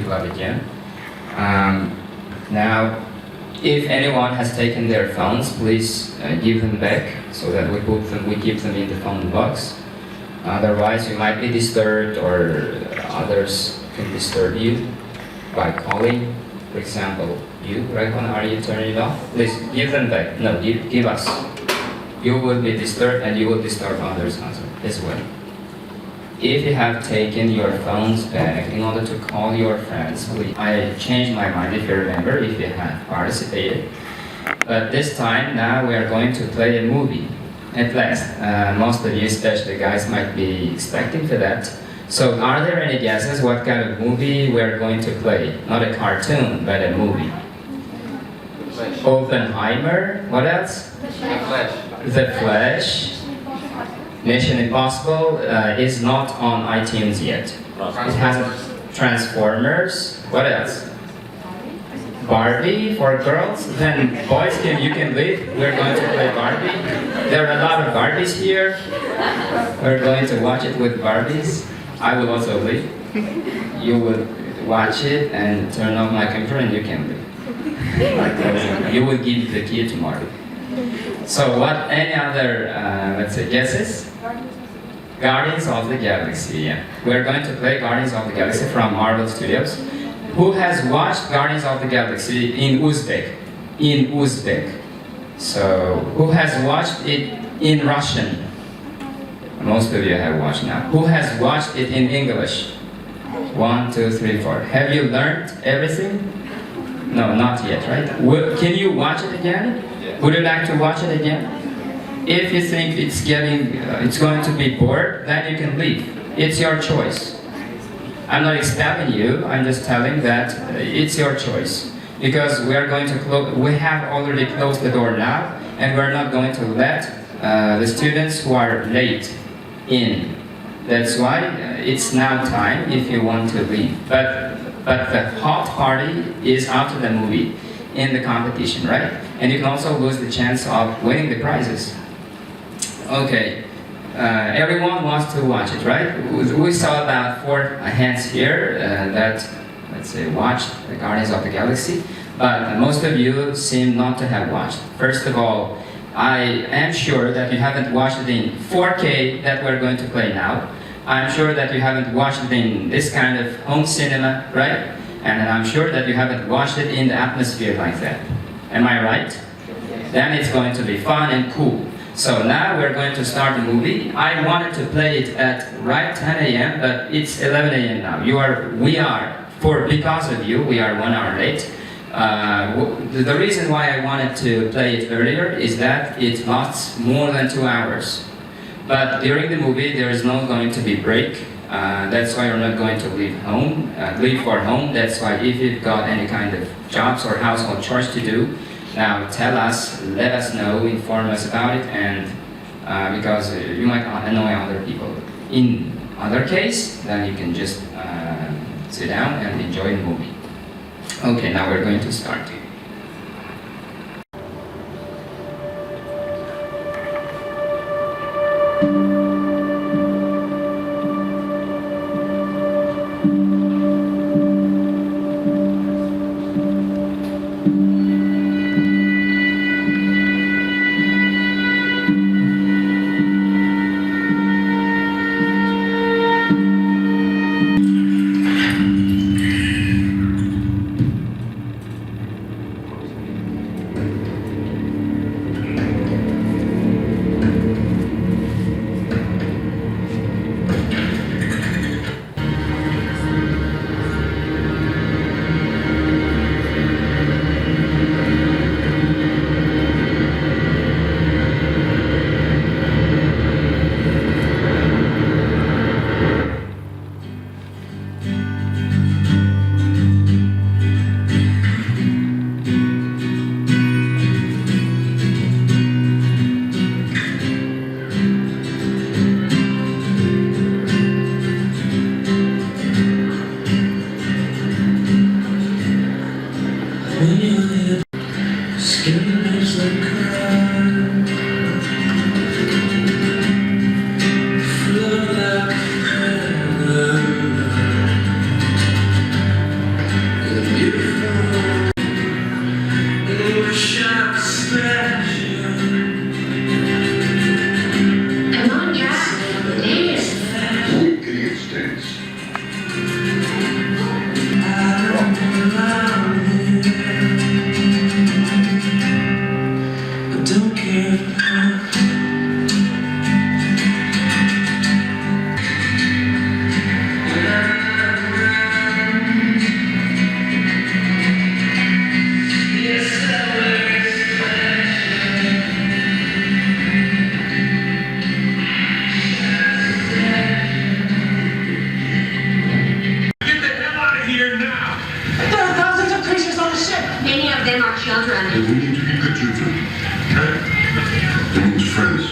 club again. Now, if anyone has taken their phones, please give them back so that we keep them in the phone box. Otherwise, you might be disturbed, or others can disturb you by calling. For example, you, Raikon, are you turning it off? Please give them back. No, give us. You will be disturbed and you will disturb others as well. If you have taken your phones back in order to call your friends, please. I changed my mind, if you remember, if you have participated. But this time, now we are going to play a movie. At last, most of you, especially guys, might be expecting for that. So are there any guesses what kind of movie we're going to play? Not a cartoon, but a movie. Oppenheimer, what else? The Flash. Mission Impossible is not on iTunes yet. It has Transformers. What else? Barbie for girls. Then boys, you can leave. We're going to play Barbie. There are a lot of Barbies here. We're going to watch it with Barbies. I will also leave. You will watch it and turn off my computer and you can leave. You will give the key tomorrow. So what, any other, let's say, guesses? Guardians of the Galaxy, yeah. We're going to play Guardians of the Galaxy from Marvel Studios. Who has watched Guardians of the Galaxy in Uzbek? In Uzbek. So, who has watched it in Russian? Most of you have watched now. Who has watched it in English? 1, 2, 3, 4. Have you learned everything? No, not yet, right? Can you watch it again? Would you like to watch it again? If you think it's going to be bored, then you can leave. It's your choice. I'm not expelling you. I'm just telling that it's your choice, because we are going to close. We have already closed the door now, and we're not going to let the students who are late in. That's why it's now time if you want to leave. But the hot party is after the movie, in the competition, right? And you can also lose the chance of winning the prizes. Okay, everyone wants to watch it, right? We saw about 4 hands here that, let's say, watched the Guardians of the Galaxy, but most of you seem not to have watched. First of all, I am sure that you haven't watched it in 4K that we're going to play now. I'm sure that you haven't watched it in this kind of home cinema, right? And I'm sure that you haven't watched it in the atmosphere like that. Am I right? Then it's going to be fun and cool. So now we're going to start the movie. I wanted to play it at right 10 a.m., but it's 11 a.m. now. Because of you, we are 1 hour late. The reason why I wanted to play it earlier is that it lasts more than 2 hours. But during the movie, there is not going to be break. That's why we're not going to leave for home. That's why if you've got any kind of jobs or household chores to do, now tell us, let us know, inform us about it, and because you might annoy other people. In other case, then you can just sit down and enjoy the movie. Okay, now we're going to start. Many of them are children. Then we need to be good children. Okay? That means friends.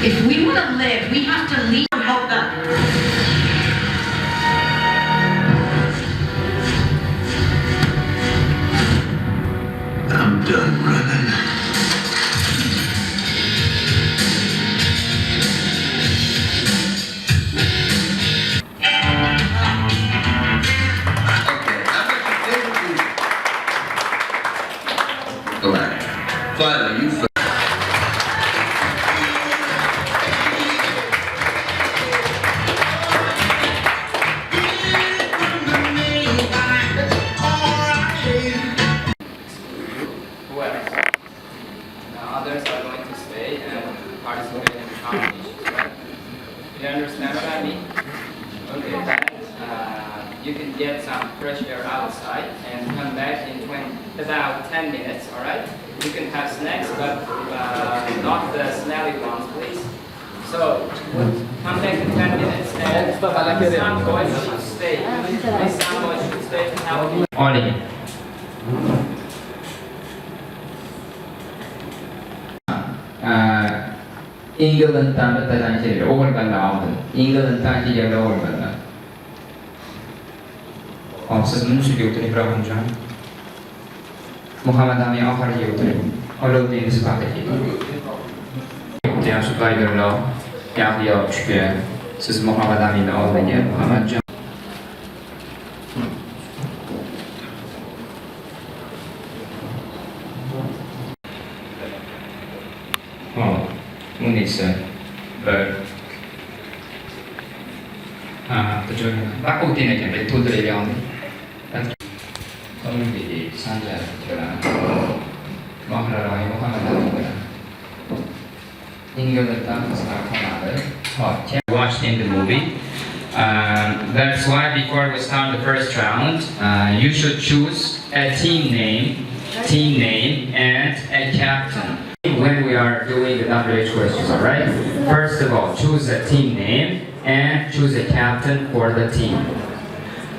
If we want to live, we have to leave and help them. I'm done running. Black. Finally, you feel. Who else? Now others are going to stay and participate in the competition, right? You understand what I mean? Okay, then you can get some fresh air outside and come back in about 10 minutes, alright? You can have snacks, but not the smelly ones, please. So, come back in 10 minutes and some boys should stay. Please, some boys should stay to help you. Ollie. England tam ta dan chỉ over gần đó England ta chỉ giờ over gần đó. Siz buni shuga o'tiring Ibrahimjon. Muhammad Amin oxiriga o'tiring. Olovning sifatiga. Yaxshi qayg'urlar. Yahyo tushga. Siz Muhammad Aminni oldiga Muhammadjon. Munisa bắt ưu tiên này chẳng phải thu từ leon không bị san ra cho là mong là rồi mong là nhưng người ta sẽ không làm đấy họ Watched in the movie. That's why before we start the first round, you should choose a team name, and a captain. When we are doing the WH questions, alright? First of all, choose a team name and choose a captain for the team.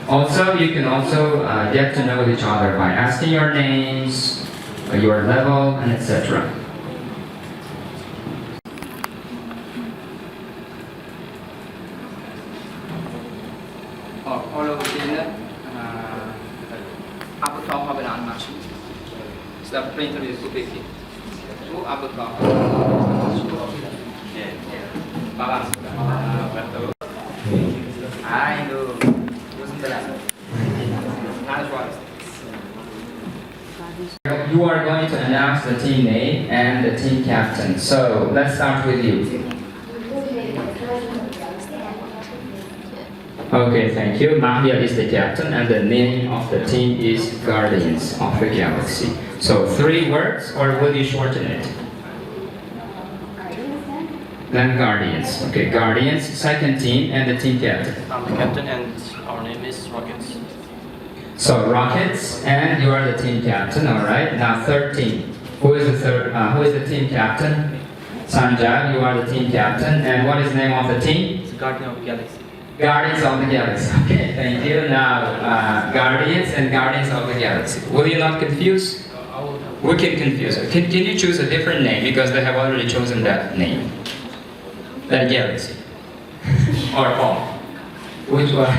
Also, you can also get to know each other by asking your names, your level, and etc. all over the avatar have an animation. So that printer is too big. Two avatar. Balance. I know. You are going to announce the team name and the team captain. So let's start with you. Okay, thank you. Mahia is the captain and the name of the team is Guardians of the Galaxy. So 3 words, or will you shorten it? Then Guardians. Okay, Guardians, second team, and the team captain. I'm the captain and our name is Rockets. So Rockets, and you are the team captain, alright? Now third team. Who is the team captain? Sanjay, you are the team captain, and what is the name of the team? It's the Guardian of the Galaxy. Guardians of the Galaxy. Okay, thank you. Now, Guardians and Guardians of the Galaxy. Will you not confuse? We can confuse. Can you choose a different name because they have already chosen that name? That Galaxy. Or all? Which one?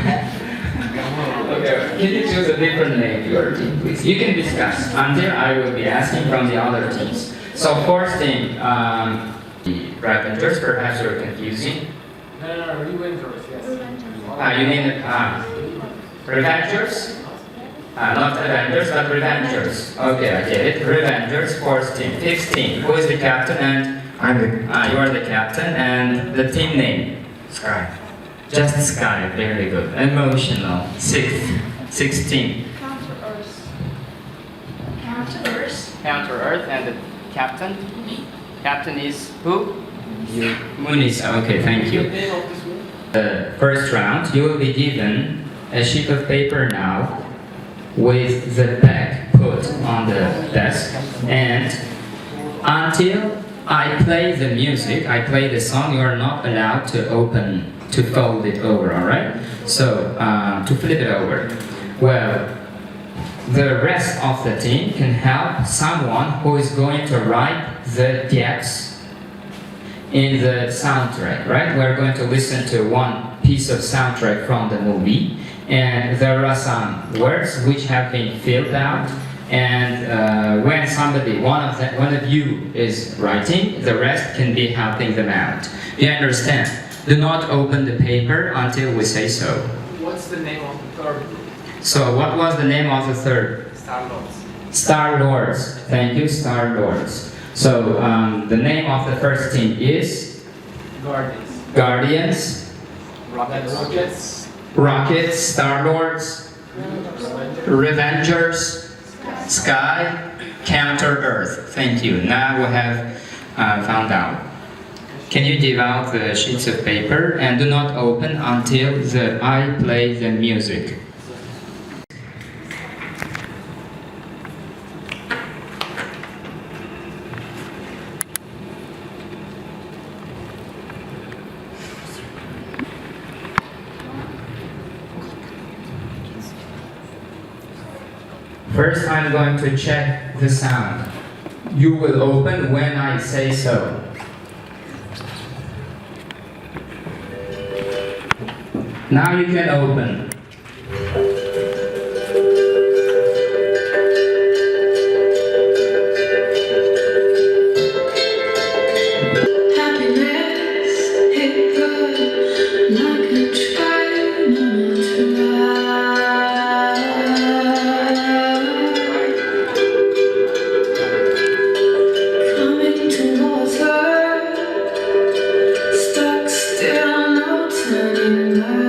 Okay, can you choose a different name for your team, please? You can discuss until I will be asking from the other teams. So, fourth team, the Ravengers, perhaps you're confusing. No, Revengers, yes. You mean Revengers? Not Avengers, but Revengers. Okay, I get it. Revengers, fourth team. Fifth team. Who is the captain? And you are the captain, and the team name? Sky. Just Sky. Very good. Emotional. Sixth team. Counter Earth, and the captain? Captain is who? You. Munisa. Okay, thank you. The first round, you will be given a sheet of paper now with the back put on the desk, and until I play the music, I play the song, you are not allowed to fold it over, alright? So, to flip it over. Well, the rest of the team can help someone who is going to write the gaps in the soundtrack, right? We're going to listen to one piece of soundtrack from the movie, and there are some words which have been filled out, and when somebody, one of you is writing, the rest can be helping them out. You understand? Do not open the paper until we say so. What's the name of the third group? So what was the name of the third? Star-Lords. Star-Lords. Thank you, Star-Lords. So the name of the first team is Guardians. Guardians, Rockets. Rockets, Star-Lords, Revengers, Sky, Counter-Earth. Thank you. Now we have found out. Can you give out the sheets of paper and do not open until I play the music? First, I'm going to check the sound. You will open when I say so. Now you can open. Happiness hit good like a train on a track. Coming towards her, stuck still, no turning back.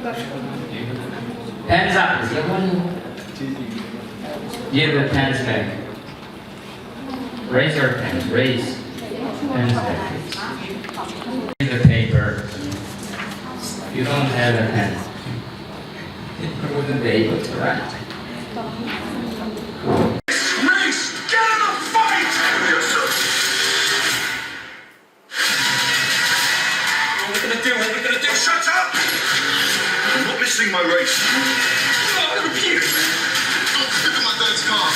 Hands up. Give the pens back. Raise your hands. Raise. Pens back, please. The paper. You don't have a pen. You wouldn't be able to write. Race! Get in a fight! Yes, sir. What are we gonna do? What are we gonna do? Shut up! I'm not missing my race. Oh, you! Look at my dad's car.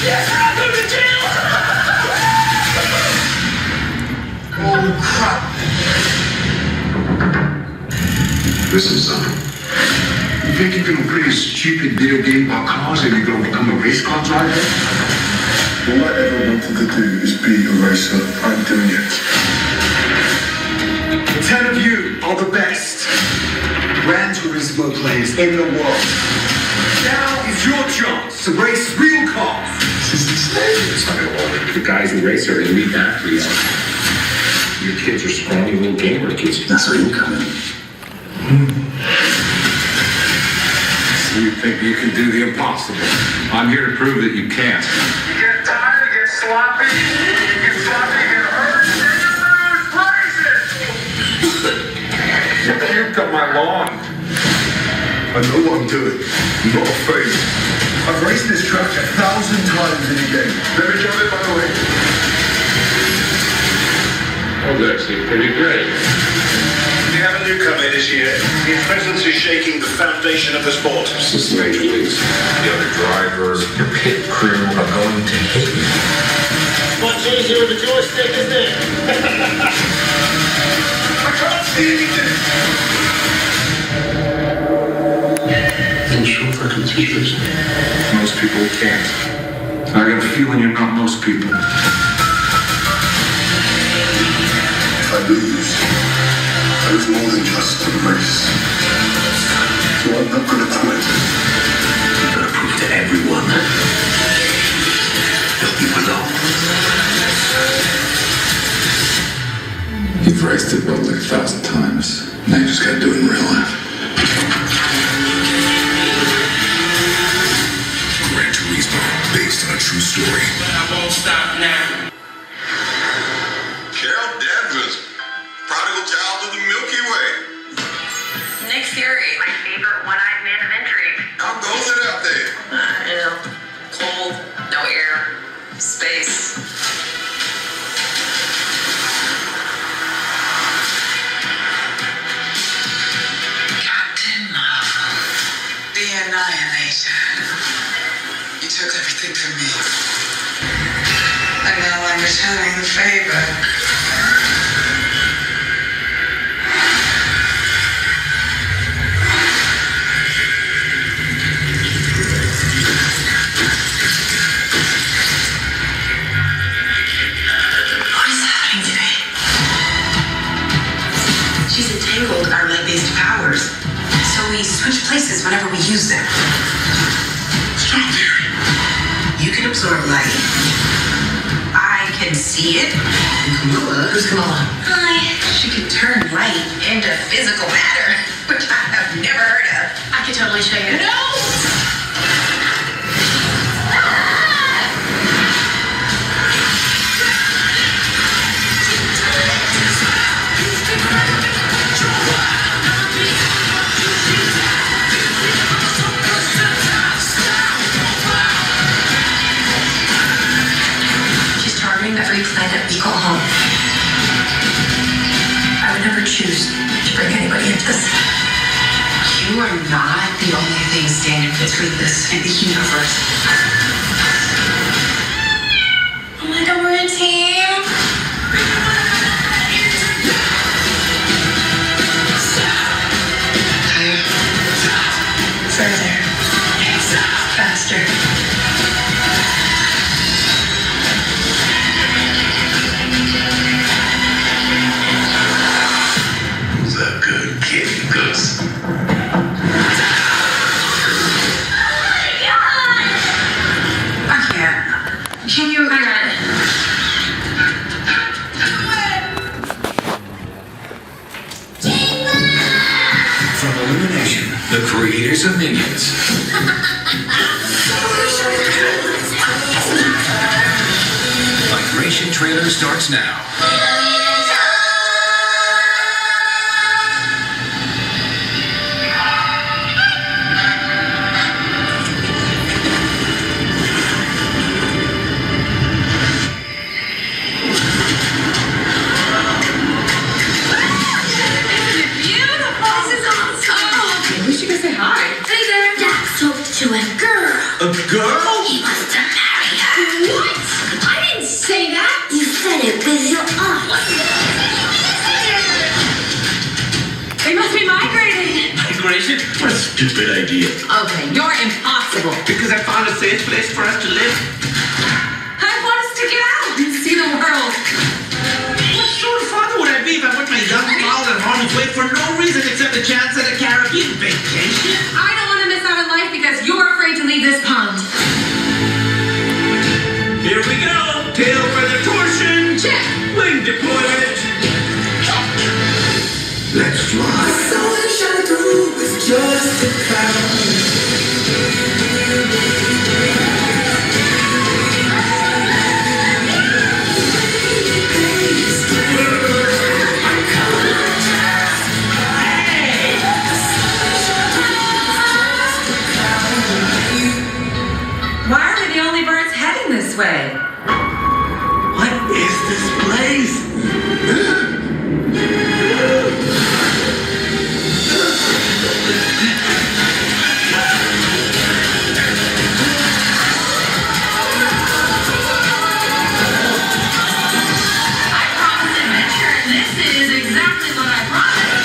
Yes, I'm going to jail! Oh, crap. Listen, son. You think you're gonna play a stupid video game about cars and you're gonna become a race car driver? All I ever wanted to do is be a racer. I'm doing it. The 10 of you are the best Gran Turismo players in the world. Now is your chance to race real cars. The guys who race are elite athletes. Your kids are scrawny little gamer kids. That's where you come in. You think you can do the impossible? I'm here to prove that you can't. You get tired, you get sloppy, you get hurt, and you lose races! You puked on my lawn. I know what I'm doing. I'm not afraid. I've raced this track 1,000 times in a game. Let me drive it, by the way. Oh, that's actually pretty great. We have a newcomer this year. His presence is shaking the foundation of the sport. This is major leagues. The other drivers, your pit crew are going to hate you. Much easier with the joystick, isn't it? I can't see anything. I'm sure if I can teach this. Most people can't. I got a feeling you're not most people. If I lose more than just a race. So I'm not gonna quit. I'm gonna prove to everyone that you belong. You've raced it about like 1,000 times. Now you just gotta do it in real life. Gran Turismo, based on a true story. I won't stop now. Carol Danvers, prodigal child of the Milky Way. Nick Fury, my favorite one-eyed man of intrigue. How goes it out there? Cold, no air, space. Captain Marvel, the Annihilator. You took everything from me. And now I'm returning the favor. In our light-based powers, so we switch places whenever we use them. Stop there. You can absorb light. I can see it. And Kamala, who's Kamala? Hi. She can turn light into physical matter, which I have never heard of. I can totally show you. No! Every planet we call home. I would never choose to bring anybody into this. You are not the only thing standing between this and the universe. Oh my God, we're a team. Higher. Further. Faster. creators of Minions. Migration trailer starts now. To a girl. A girl? He wants to marry her. What? I didn't say that. You said it with your eyes. They must be migrating. Migration? What a stupid idea. Okay, you're impossible. Because I found a safe place for us to live. I want us to get out and see the world. What sort of father would I be if I put my young child in harm's way for no reason except the chance at a Caribbean vacation? I don't want to miss out on life because you're afraid to leave this pond. Here we go. Tail feather torsion. Check. Wing deployment. Let's fly. Why are we the only birds heading this way? What is this place? I promised adventure, and this is exactly what I promised.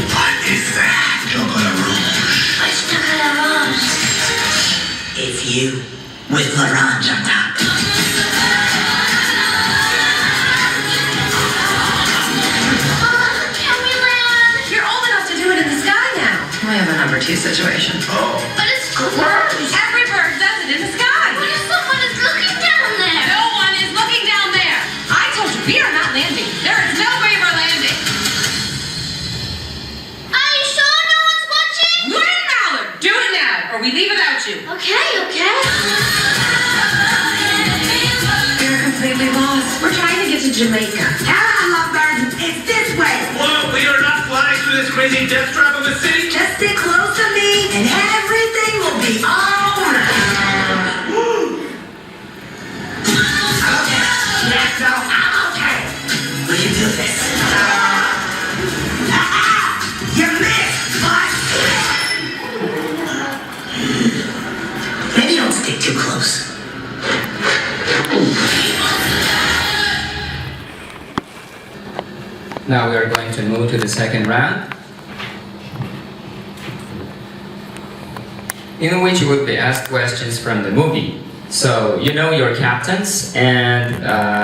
What is that? Chocolate rouge. What's the color? It's you with l'orange on top. Can we land? You're old enough to do it in the sky now. I have a number 2 situation. Oh. But it's closed. Every bird does it in the sky. What if someone is looking down there? No one is looking down there. I told you we are not landing. There is no way we're landing. Are you sure no one's watching? Win, Mallard. Do it now, or we leave without you. Okay, okay. We're completely lost. We're trying to get to Jamaica. I love birds. It's this way. Whoa, we are not flying through this crazy death trap of a city. Just stick close to me, and everything will be all right. Okay. Yeah, so I'm okay. We can do this. You missed, but maybe don't stick too close. Now we are going to move to the second round, in which you would be asked questions from the movie. So you know your captains, and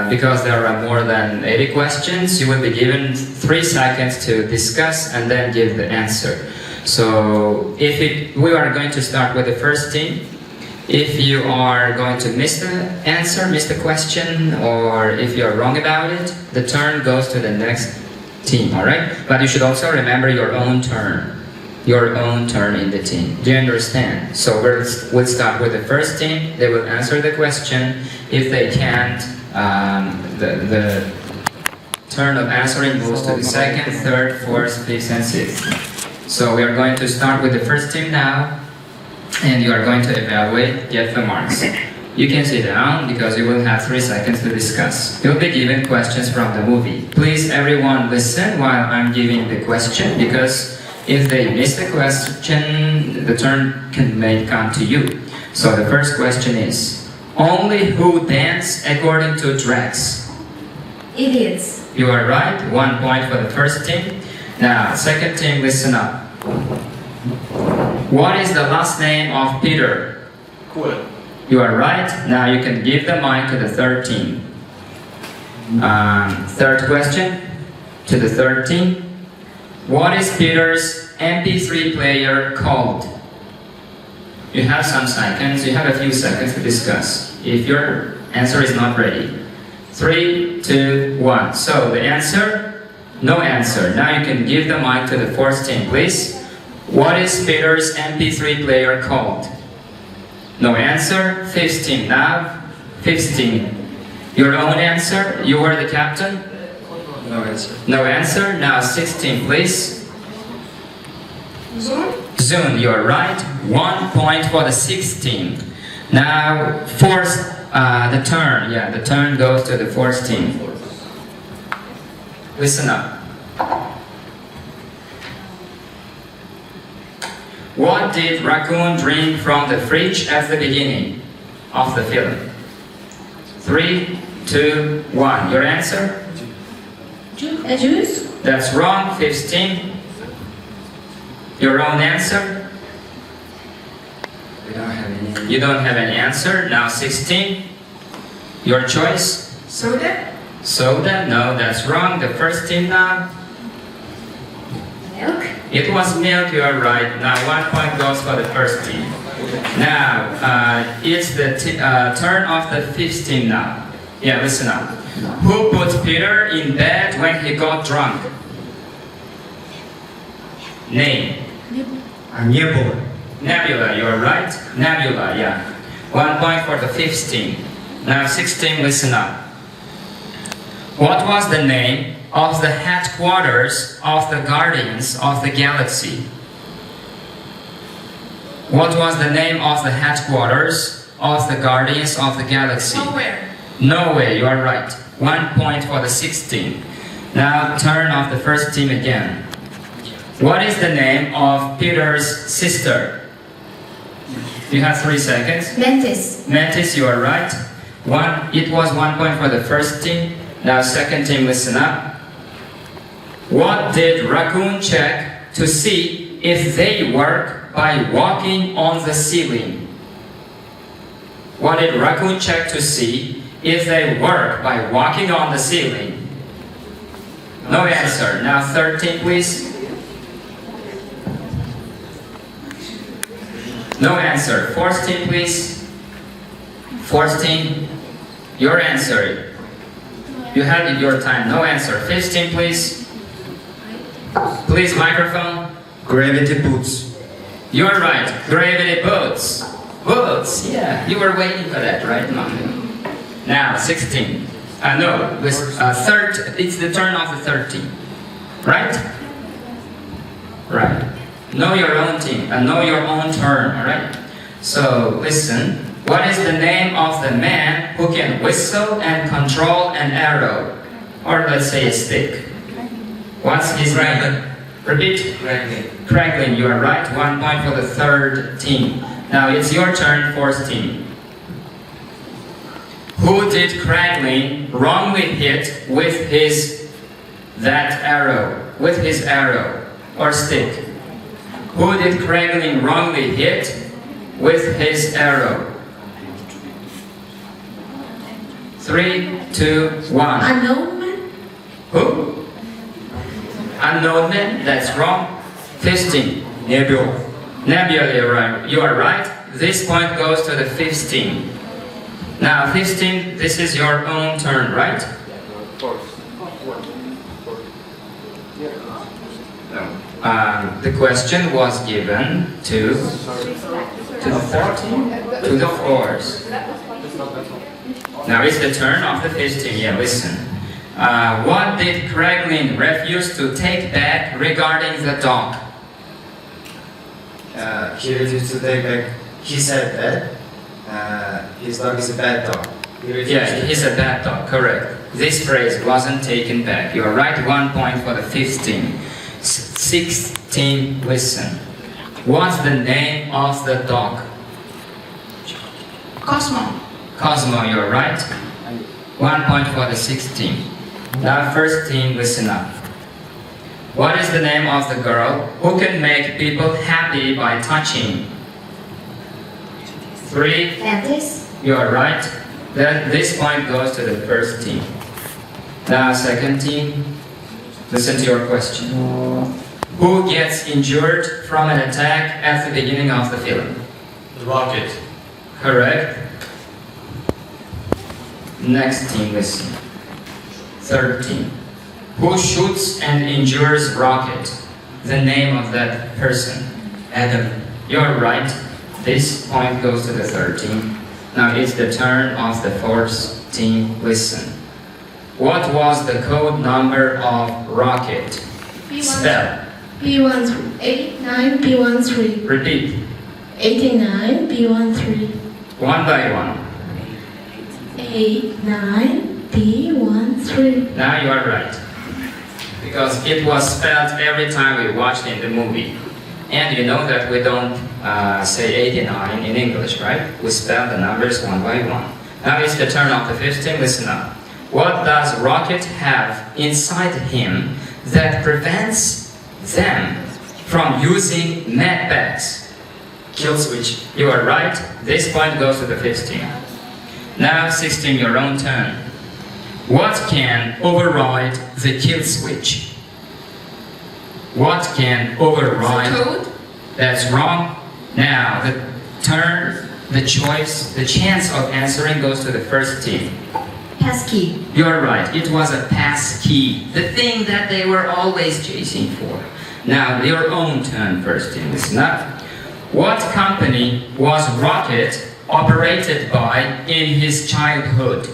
because there are more than 80 questions, you will be given 3 seconds to discuss and then give the answer. So we are going to start with the first team. If you are going to miss the answer, miss the question, or if you're wrong about it, the turn goes to the next team, alright? But you should also remember your own turn. Your own turn in the team. Do you understand? So we'll start with the first team. They will answer the question. If they can't, the turn of answering moves to the second, third, fourth, fifth, and sixth. So we are going to start with the first team now. And you are going to evaluate, get the marks. You can sit down because you will have 3 seconds to discuss. You'll be given questions from the movie. Please everyone listen while I'm giving the question, because if they miss the question, the turn may come to you. So the first question is, only who dance according to Drax? Idiots. You are right, 1 point for the first team. Now, second team, listen up. What is the last name of Peter? Quill. You are right. Now you can give the mic to the third team. Third question to the third team. What is Peter's MP3 player called? You have some seconds. You have a few seconds to discuss. If your answer is not ready. 3, 2, 1. So the answer? No answer. Now you can give the mic to the fourth team, please. What is Peter's MP3 player called? No answer. 15 now. 15. Your own answer? You were the captain? No answer. No answer. Now 16, please. Zune, you're right. 1 point for the 16. Now, the turn. Yeah, the turn goes to the fourth team. Listen up. What did Raccoon drink from the fridge at the beginning of the film? 3, 2, 1. Your answer? Juice? That's wrong. 15. Your own answer? We don't have any. You don't have any answer. Now 16. Your choice? Soda? Soda? No, that's wrong. The first team now. Milk? It was milk, you are right. Now 1 point goes for the first team. Now, it's the turn of the fifth team now. Yeah, listen up. Who put Peter in bed when he got drunk? Name. Nebula. Nebula, you are right. Nebula, yeah. 1 point for the fifth team. Now 16, listen up. What was the name of the headquarters of the Guardians of the Galaxy? What was the name of the headquarters of the Guardians of the Galaxy? Nowhere. Nowhere, you are right. 1 point for the 16. Now turn of the first team again. What is the name of Peter's sister? You have 3 seconds. Mantis. Mantis, you are right. It was 1 point for the first team. Now second team, listen up. What did Raccoon check to see if they work by walking on the ceiling? What did Raccoon check to see if they work by walking on the ceiling? No answer. Now 13, please. No answer. 14, please. 14. Your answer. You had your time. No answer. 15, please. Please, microphone. Gravity boots. You're right. Gravity boats. Boats. Yeah. You were waiting for that, right? No. Now 16. No. It's the turn of the 13. Right? Right. Know your own team and know your own turn, alright? So, listen. What is the name of the man who can whistle and control an arrow? Or let's say a stick. What's his name? Repeat. Craiglin, you are right. 1 point for the third team. Now it's your turn, fourth team. Who did Craiglin wrongly hit with his arrow or stick? Who did Craiglin wrongly hit with his arrow? 3, 2, 1. Unknown man? Who? Unknown man? That's wrong. 15. Nebula. Nebula, you are right. This point goes to the 15. Now 15, this is your own turn, right? The question was given to the 13, to the 4th. Now it's the turn of the 15. Yeah, listen. What did Craiglin refuse to take back regarding the dog? He refused to take back. He said that his dog is a bad dog. Yeah, he's a bad dog, correct. This phrase wasn't taken back. You're right, 1 point for the 15. 16, listen. What's the name of the dog? Cosmo. Cosmo, you're right. 1 point for the 16. Now first team, listen up. What is the name of the girl who can make people happy by touching? 3. Mantis. You're right. This point goes to the first team. Now second team, listen to your question. Who gets injured from an attack at the beginning of the film? The rocket. Correct. Next team, listen. Third team. Who shoots and injures Rocket? The name of that person. Adam. You're right. This point goes to the third team. Now it's the turn of the fourth team. Listen. What was the code number of rocket? Spell. B189, B13. Repeat. 89, B13. One by one. 89, B13. Now you are right. Because it was spelled every time we watched in the movie. And you know that we don't say 89 in English, right? We spell the numbers one by one. Now it's the turn of the fifth team. Listen up. What does Rocket have inside him that prevents them from using medbags? Kill switch. You are right. This point goes to the fifth team. Now, 16, your own turn. What can override the kill switch? What can override? Code? That's wrong. Now, the turn, the choice, the chance of answering goes to the first team. Passkey. You're right. It was a pass key, the thing that they were always chasing for. Now, your own turn, first team. Listen up. What company was Rocket operated by in his childhood?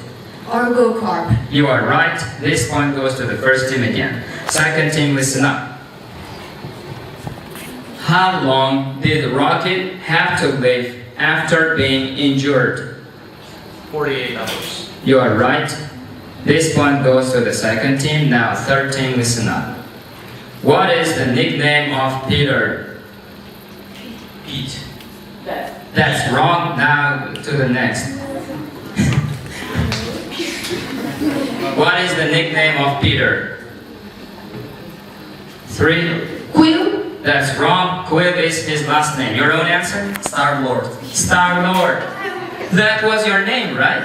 Argo Corp. You are right. This point goes to the first team again. Second team, listen up. How long did Rocket have to live after being injured? 48 hours. You are right. This point goes to the second team. Now, third team, listen up. What is the nickname of Peter? Pete. That's wrong. Now to the next. What is the nickname of Peter? 3. Quill? That's wrong. Quill is his last name. Your own answer? Star-Lord. Star-Lord. That was your name, right?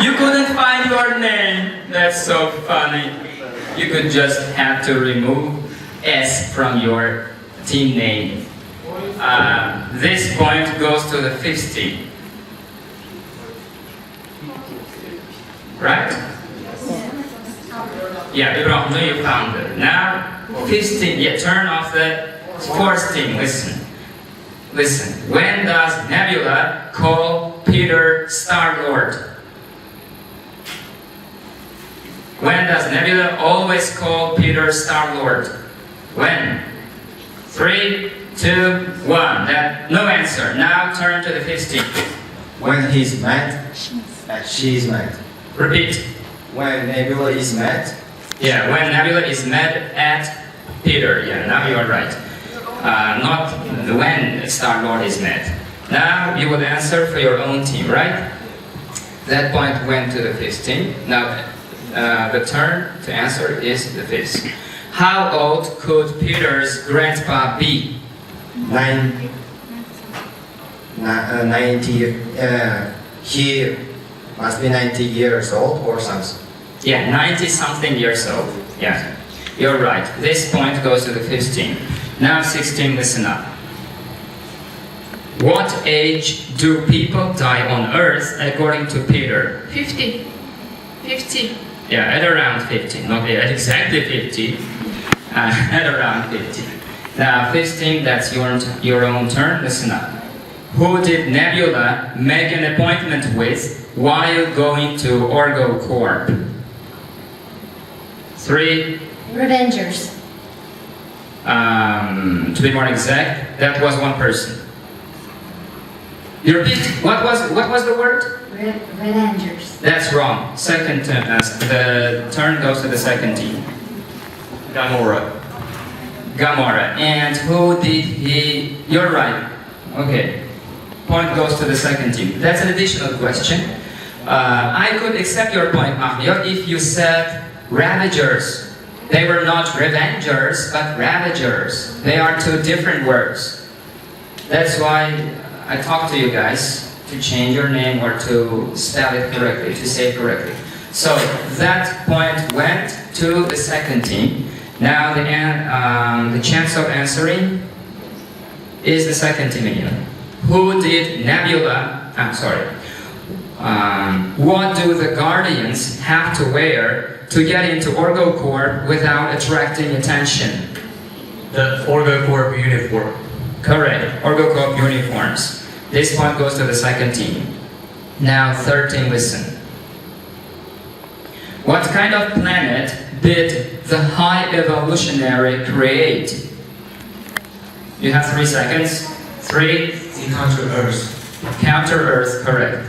You couldn't find your name. That's so funny. You could just have to remove S from your team name. This point goes to the fifth team. Right? Yeah, Ibrahim, you found it. Now, 15, yeah, turn off the fourth team. Listen. Listen. When does Nebula call Peter Star-Lord? When does Nebula always call Peter Star-Lord? When? 3, 2, 1. No answer. Now turn to the 15. When he's mad, she's mad. Repeat. When Nebula is mad, Yeah, when Nebula is mad at Peter. Yeah, now you are right. Not when Star-Lord is mad. Now you will answer for your own team, right? That point went to the 15. Now the turn to answer is the 5th. How old could Peter's grandpa be? 90. He must be 90 years old or something. Yeah, 90-something years old. Yeah, you're right. This point goes to the 15. Now 16, listen up. What age do people die on Earth according to Peter? 50. 50. Yeah, at around 50. Not at exactly 50. At around 50. Now 15, that's your own turn. Listen up. Who did Nebula make an appointment with while going to Orgo Corp? 3. Revengers. To be more exact, that was one person. You repeat. What was the word? Revengers. That's wrong. Second turn. The turn goes to the second team. Gamora. Gamora. And who did he? You're right. Okay. Point goes to the second team. That's an additional question. I could accept your point, Mahmoud, if you said Ravagers. They were not Revengers, but Ravagers. They are two different words. That's why I talked to you guys to change your name or to spell it correctly, to say it correctly. So that point went to the second team. Now the chance of answering is the second team again. Who did Nebula? I'm sorry. What do the Guardians have to wear to get into Orgo Corp without attracting attention? The Orgo Corp uniform. Correct. Or go cop uniforms. This point goes to the second team. Now 13, listen. What kind of planet did the High Evolutionary create? You have 3 seconds. 3. Encounter Earth. Counter Earth, correct.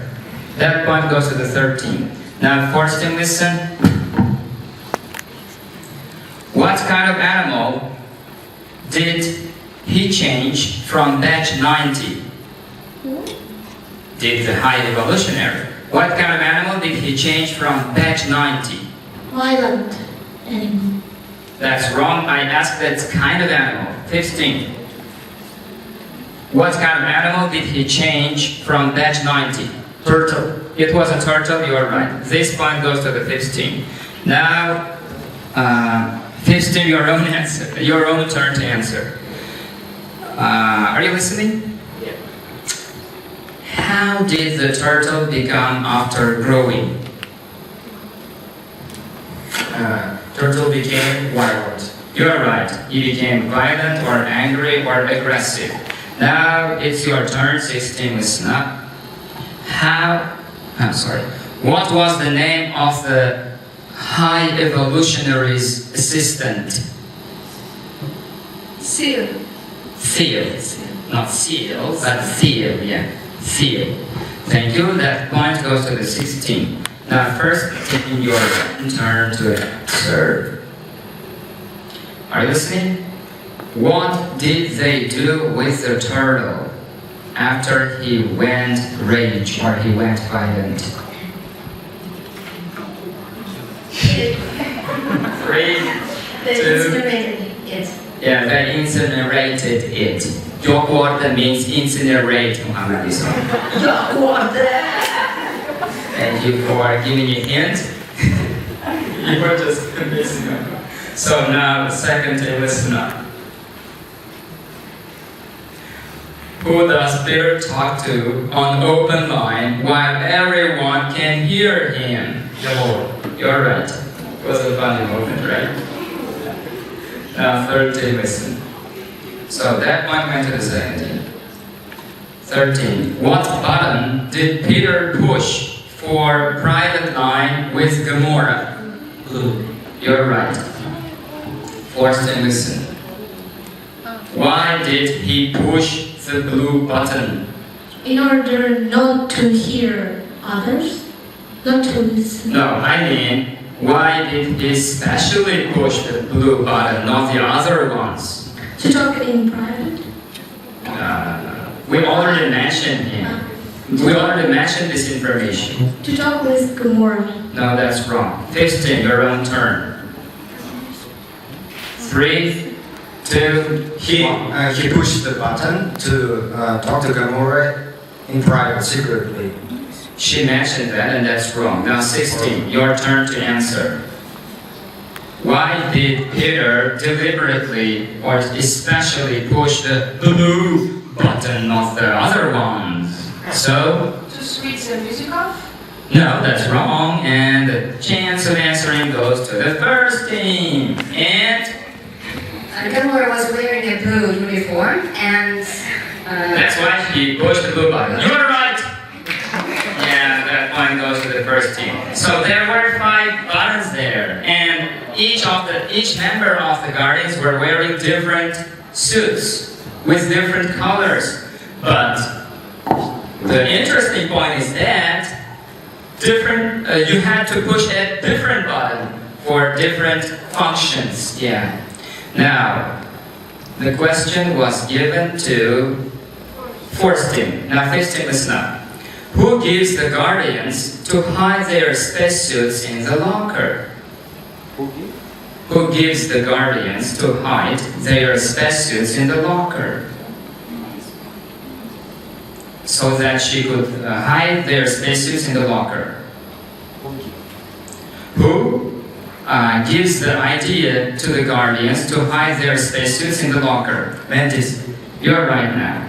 That point goes to the 13. Now 14, listen. What kind of animal did he change from batch 90? Did the High Evolutionary. What kind of animal did he change from batch 90? Violent animal. That's wrong. I asked that kind of animal. 15. What kind of animal did he change from batch 90? Turtle. It was a turtle, you are right. This point goes to the 15. Now, 15, your own answer, your own turn to answer. Are you listening? Yeah. How did the turtle become after growing? Turtle became violent. You are right. He became violent or angry or aggressive. Now it's your turn, 16, listen up. What was the name of the High Evolutionary's assistant? Seal. Theo. Not seal, but Theo, yeah. Theo. Thank you. That point goes to the 16. Now first, taking your turn to answer. Are you listening? What did they do with the turtle after he went rage or he went violent? 3, They 2, incinerated it. yeah, they incinerated it. Yok orada means incinerate, Muhammad Isa. Yok orada. Thank you for giving me a hint. You were just missing it. So now, second, listen up. Who does Peter talk to on open line while everyone can hear him? You're right. It was a funny moment, right? Now, 13, listen. So that one went to the 17. 13. What button did Peter push for private line with Gamora? Blue. You're right. 14, listen. Why did he push the blue button? In order not to hear others, not to listen. No, I mean, why did he specially push the blue button, not the other ones? To talk in private. We already mentioned him. We already mentioned this information. To talk with Gamora. No, that's wrong. 15, your own turn. 3, 2, He pushed the button to talk to Gamora in private, secretly. She mentioned that, and that's wrong. Now 16, your turn to answer. Why did Peter deliberately or especially push the blue button, not the other ones? So? To switch the music off? No, that's wrong, and the chance of answering goes to the first team. And? Gamora was wearing a blue uniform, and that's why he pushed the blue button. You are right! Yeah, that point goes to the first team. So there were 5 buttons there, and each member of the Guardians were wearing different suits with different colors. But the interesting point is that you had to push a different button for different functions. Yeah. Now, the question was given to 14. Now 15, listen up. Who gives the Guardians to hide their spacesuits in the locker? Who gives the Guardians to hide their spacesuits in the locker? So that she could hide their spacesuits in the locker. Who gives the idea to the Guardians to hide their spacesuits in the locker? Mantis. You're right now.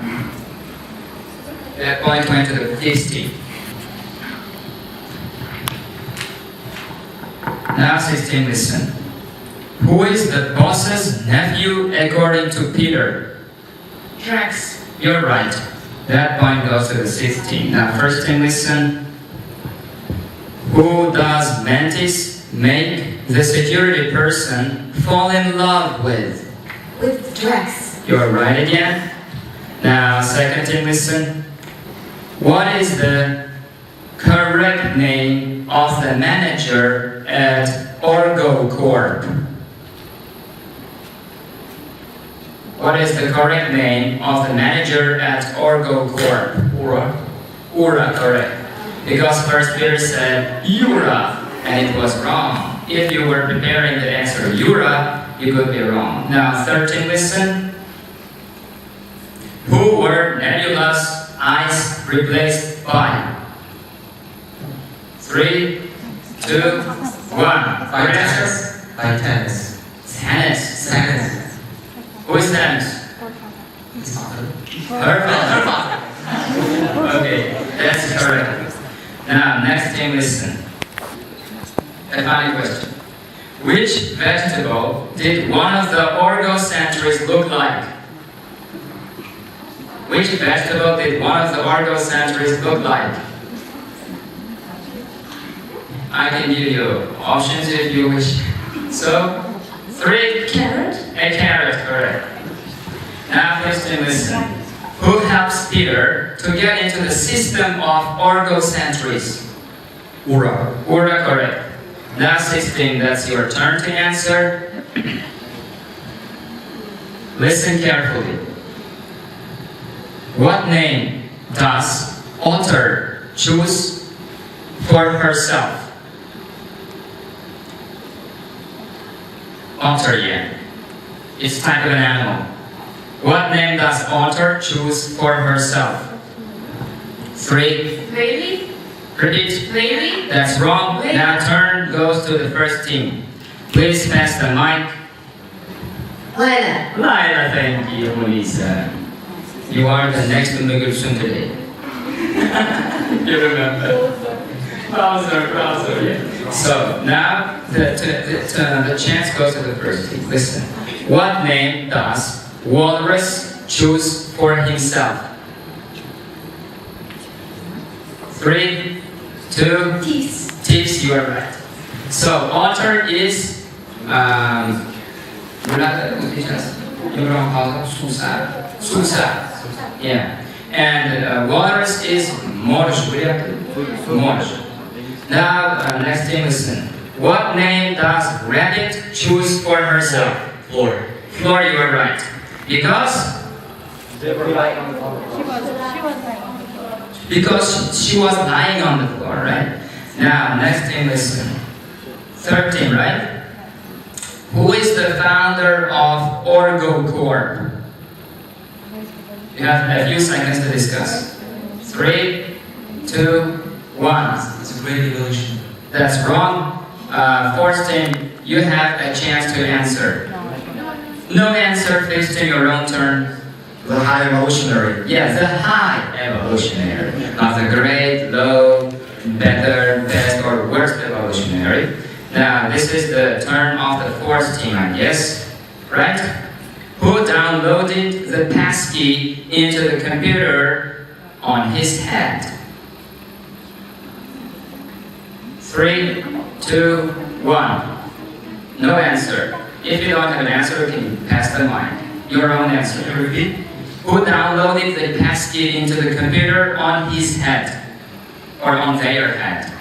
That point went to the 50. Now 16, listen. Who is the boss's nephew according to Peter? Drax. You're right. That point goes to the 6th team. Now, first team, listen. Who does Mantis make the security person fall in love with? With Drax. You're right again. Now, second team, listen. What is the correct name of the manager at Orgo Corp? What is the correct name of the manager at Orgo Corp? Ura. Ura, correct. Because first Peter said Ura, and it was wrong. If you were preparing the answer Ura, you could be wrong. Now, 13, listen. Who were Nebula's eyes replaced by? 3, 2, 1. By Good tennis. answer? By tennis. Tennis. Tennis. Who is tennis? Her father. Okay, that's correct. Now, next thing, listen. A funny question. Which vegetable did one of the Orgo sentries look like? Which vegetable did one of the Orgo sentries look like? I can give you options if you wish. So, 3. Carrot. A carrot, correct. Now, please listen. Who helps Peter to get into the system of Orgo sentries? Ura. Ura, correct. Now, 16, that's your turn to answer. Listen carefully. What name does Otter choose for herself? Otter, yeah. It's type of an animal. What name does Otter choose for herself? 3. Lily. Repeat. Lily. That's wrong. Now turn goes to the first team. Please pass the mic. Lila. Lila, thank you, Melissa. You are the next Mugursun today. You remember? Browser, yeah. So now the chance goes to the first team. Listen. What name does Walrus choose for himself? 3, 2, Teeth. Tips, you are right. So Otter is Susa. Yeah. And Walrus is Morsh. Now next thing, listen. What name does Rabbit choose for herself? Floor. Floor, you are right. Because she was lying on the floor, right? Now, next thing, listen. 13, right? Who is the founder of Orgo Corp? You have a few seconds to discuss. 3, 2, 1. It's a great evolution. That's wrong. Fourth team, you have a chance to answer. No answer, please take your own turn. The high evolutionary. Yes, the high evolutionary. Not the great, low, better, best, or worst evolutionary. Now, this is the turn of the fourth team, I guess. Right? Who downloaded the passkey into the computer on his head? 3, 2, 1. No answer. If you don't have an answer, you can pass the mic. Your own answer. Repeat. Who downloaded the passkey into the computer on his head? Or on their head?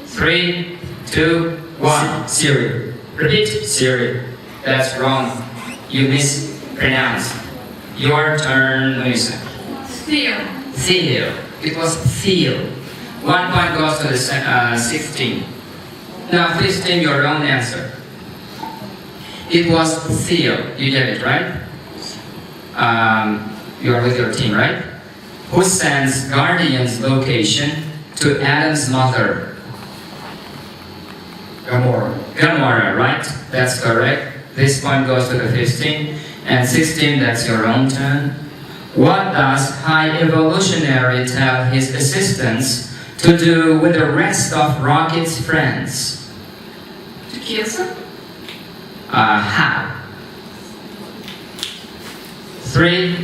3, 2, 1. Siri. Repeat. Siri. That's wrong. You mispronounced. Your turn, Luisa. Theo. Theo. It was Theo. 1 point goes to the 16. Now please name your own answer. It was Theo. You get it, right? You are with your team, right? Who sends Guardian's location to Adam's mother? Gamora. Gamora, right? That's correct. This point goes to the 15. And 16, that's your own turn. What does High Evolutionary tell his assistants to do with the rest of Rocket's friends? To kill them? How? 3,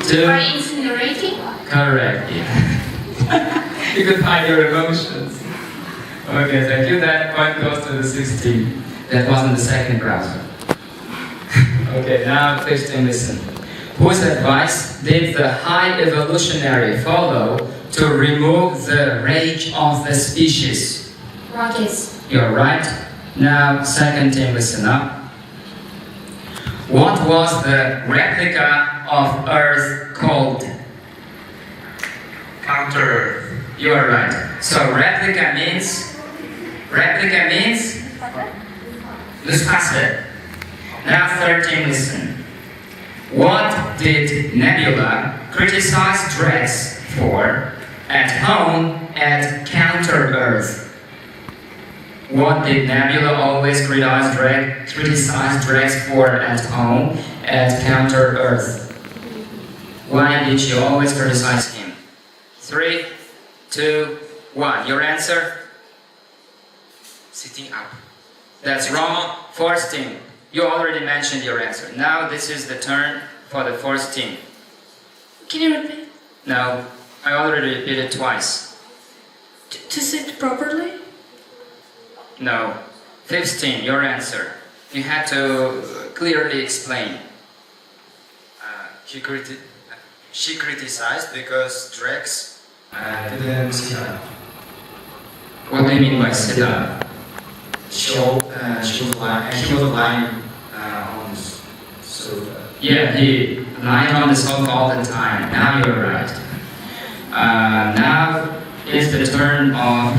2. By incinerating? Correct. Yeah. You could hide your emotions. Okay, thank you. That point goes to the 16. That wasn't the second browser. Okay, now 15, listen. Whose advice did the high evolutionary follow to remove the rage of the species? Rockets. You're right. Now, second team, listen up. What was the replica of Earth called? Counter. You are right. So replica means Lufthansa. Now 13, listen. What did Nebula criticize Drex for at home at Counter Earth? What did Nebula always criticize Drex for at home at Counter Earth? Why did she always criticize him? 3, 2, 1. Your answer? Sitting up. That's wrong. Fourth team. You already mentioned your answer. Now this is the turn for the fourth team. Can you repeat? No, I already repeated twice. To sit properly? No. Fifth team, your answer. You had to clearly explain. She criticized because Drex didn't sit up. What do you mean by sit up? He was lying on the sofa. Yeah, he lying on the sofa all the time. Now you're right. Now it's the turn of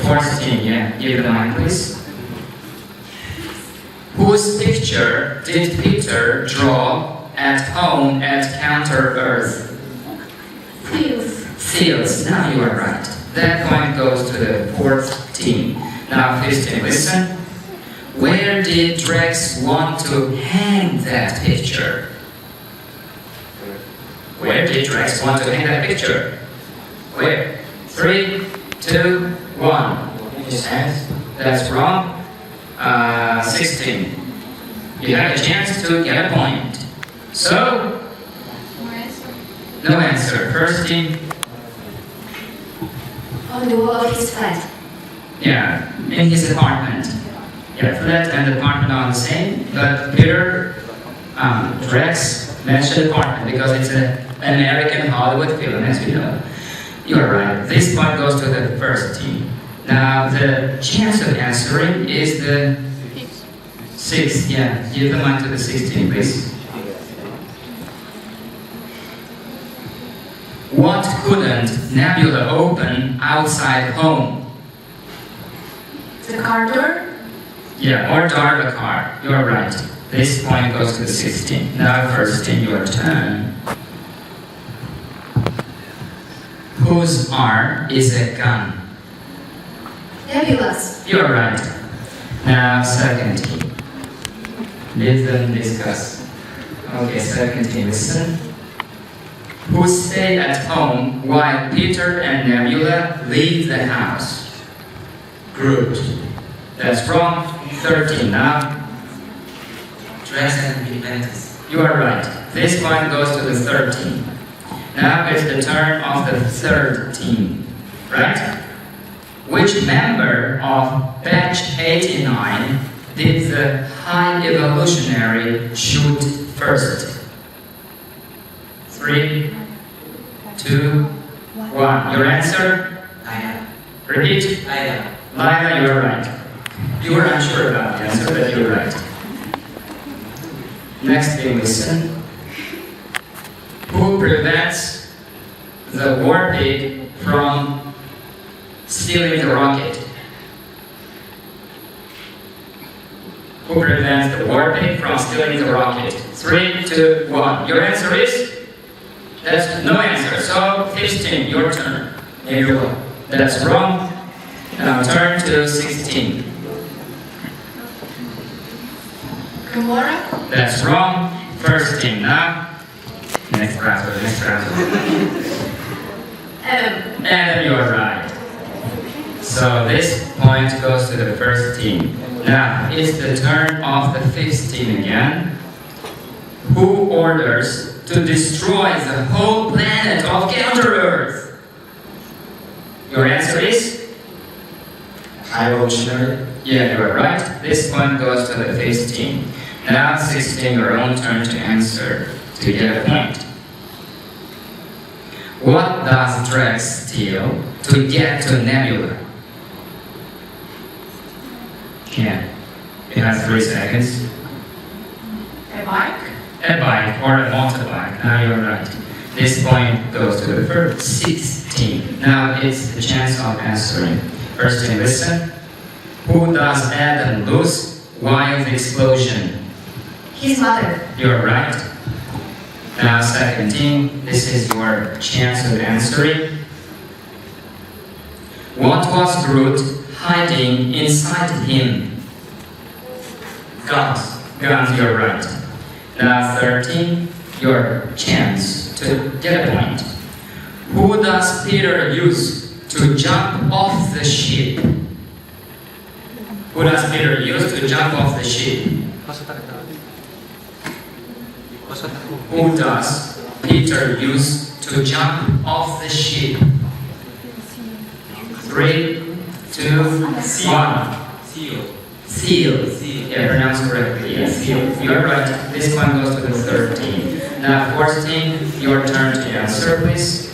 fourth team. Yeah, give the mic, please. Whose picture did Peter draw at home at Counter Earth? Fields. Now you are right. That point goes to the fourth team. Now 15, listen. Where did Drex want to hang that picture? Where did Drex want to hang that picture? Where? 3, 2, 1. In his hands. That's wrong. 16. You have a chance to get a point. So, no answer. First team. On the wall of his flat. Yeah, in his apartment. Yeah, flat and apartment are the same, but Peter Drex mentioned apartment because it's an American Hollywood film, as we know. You're right. This point goes to the first team. Now, the chance of answering is the 6th. Yeah, give the mic to the 16, please. What couldn't Nebula open outside home? The car door? Yeah, or door the car. You're right. This point goes to the 16. Now, first in your turn. Whose arm is a gun? Nebula's. You're right. Now, second team. Let them discuss. Okay, second team, listen. Who stayed at home while Peter and Nebula leave the house? Groot. That's wrong. 13 now. Drex and Mantis. You are right. This point goes to the third team. Now it's the turn of the third team. Right? Which member of Batch 89 did the High Evolutionary shoot first? 3, 2, 1. Your answer? Lila. Repeat. Lila. Lila, you're right. You were unsure about the answer, but you're right. Next thing, listen. Who prevents the War Pig from stealing the rocket? Who prevents the War Pig from stealing the rocket? 3, 2, 1. Your answer is? That's no answer. So, 15, your turn. Nebula. That's wrong. Now turn to 16. Gamora? That's wrong. First team now. Next browser. And you're right. So this point goes to the first team. Now it's the turn of the fifth team again. Who orders to destroy the whole planet of Counter-Earth? Your answer is? High Evolutionary. Yeah, you are right. This one goes to the 15. Now 16, your own turn to answer to get a point. What does Drax steal to get to Nebula? Yeah, you have 3 seconds. A bike? A bike or a motorbike. Now you're right. This point goes to the first 16. Now it's the chance of answering. First thing, listen. Who does Adam lose while the explosion? His mother. You're right. Now, second team, this is your chance of answering. What was Groot hiding inside him? Guns. Guns, you're right. Now, 13, your chance to get a point. Who does Peter use to jump off the ship? Who does Peter use to jump off the ship? Who does Peter use to jump off the ship? 3, 2, 1. Seal. Yeah, pronounced correctly. Yeah, seal. You're right. This one goes to the 13. Now, 14, your turn to answer, please.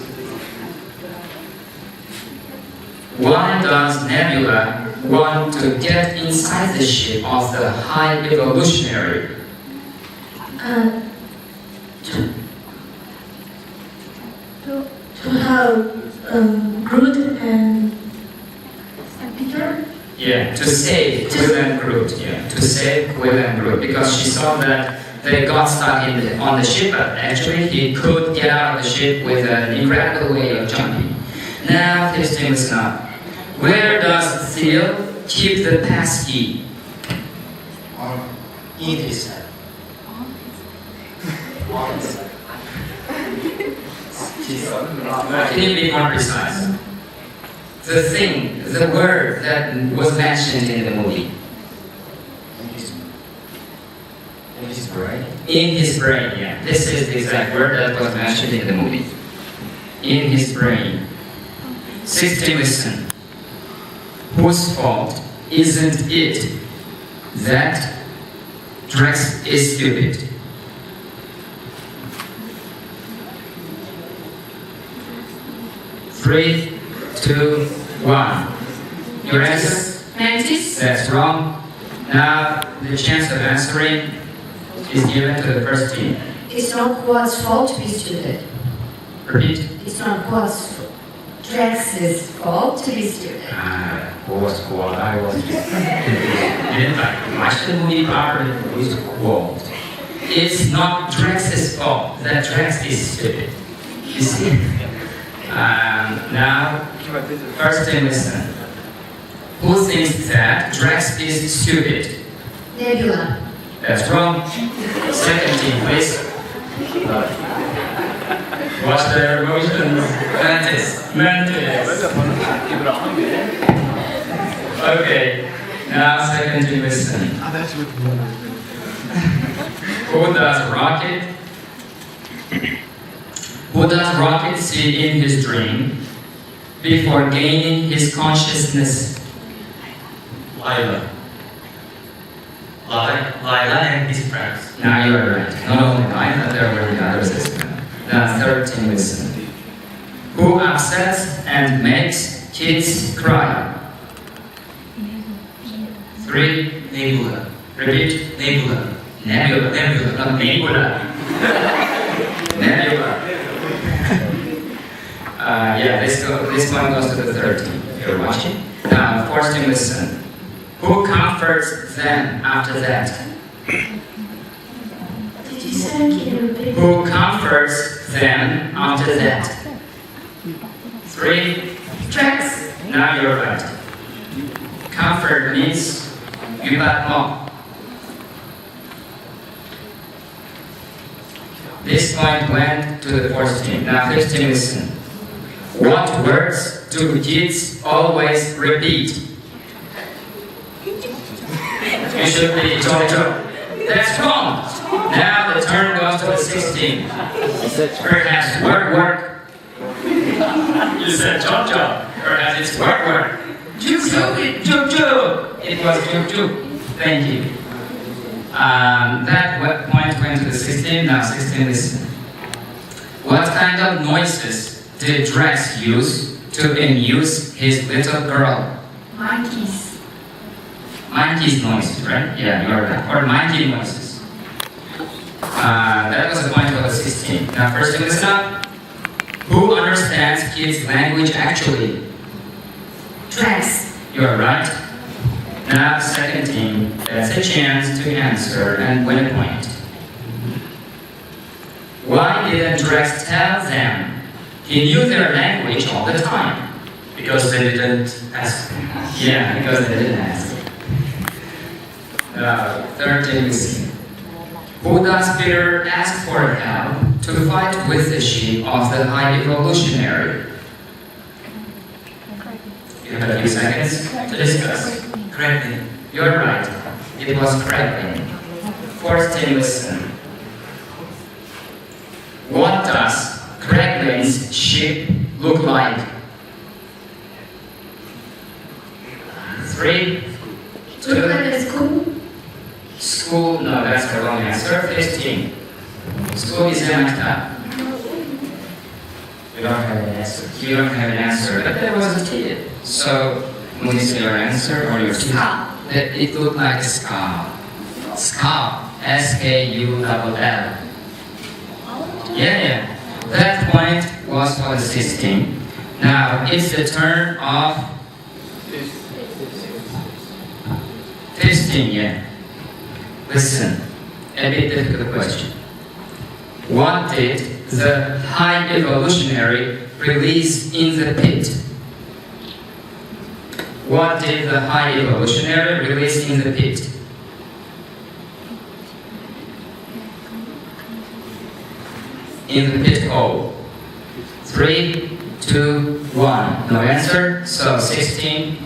Why does Nebula want to get inside the ship of the High Evolutionary? To have Groot and Peter. Yeah, to save Quill and Groot. Yeah, to save Quill and Groot, because she saw that they got stuck on the ship, but actually he could get out of the ship with an incredible way of jumping. Now, please listen up. Where does Theo keep the passkey? In his head. Can you be more precise? The thing, the word that was mentioned in the movie. In his brain. In his brain, yeah. This is the exact word that was mentioned in the movie. In his brain. 60, listen. Whose fault isn't it that Drax is stupid? Three, 2, 1. Your answer? Mantis? That's wrong. Now the chance of answering is given to the first team. It's not Quad's fault to be stupid. Repeat. It's not Quad's Drax's fault to be stupid. Was quote. I was didn't watch the movie properly. It was quote. It's not Drax's fault that Drax is stupid. You see? Now, first thing, listen. Who thinks that Drax is stupid? Nebula. That's wrong. Second team, please. Watch their emotions. Mantis. Okay. Now, second team, listen. Who does Rocket see in his dream before gaining his consciousness? Lyla and his friends. Now you are right. Not only mine, but there were the others as well. Now, 13, listen. Who upsets and makes kids cry? 3. Nebula. Repeat. Nebula. Nebula. Not Nebula. Nebula. Yeah, this one goes to the 13. You're watching? Now, 14, listen. Who comforts them after that? Did you say can you repeat? Who comforts them after that? 3. Drax. Now you're right. Comfort means you got more. This point went to the 14. Now 15, listen. What words do kids always repeat? You should be Jojo. That's wrong. Now the turn goes to the 16. Perhaps work. You said job. Perhaps it's work. Juk. It was juk. Thank you. That point went to the 16. Now 16 listen. What kind of noises did Drax use to amuse his little girl? Monkeys. Monkey's noises, right? Yeah, you're right. Or monkey noises. That was the point of the 16. Now first listen up. Who understands kids' language actually? Drax. You're right. Now second team, that's a chance to answer and win a point. Why didn't Drax tell them? He knew their language all the time. Because they didn't ask. Yeah, because they didn't ask. Third team is, who does Peter ask for help to fight with the sheep of the High Evolutionary? You have a few seconds to discuss. Kraglin. You're right. It was Kraglin. Fourth team listen. What does Kraglin's ship look like? 3, 2, Look like a school. School, no, that's the wrong answer. 15. School is a maktab. You don't have an answer. You don't have an answer, but there was a kid. So, when you say your answer or your team? It looked like a skull. Skull. S-K-U-L-L. Yeah. That point was for the 16. Now, it's the turn of 15, yeah. Listen, a bit difficult question. What did the High Evolutionary release in the pit? What did the High Evolutionary release in the pit? In the pit hole. 3, 2, 1. No answer. So 16.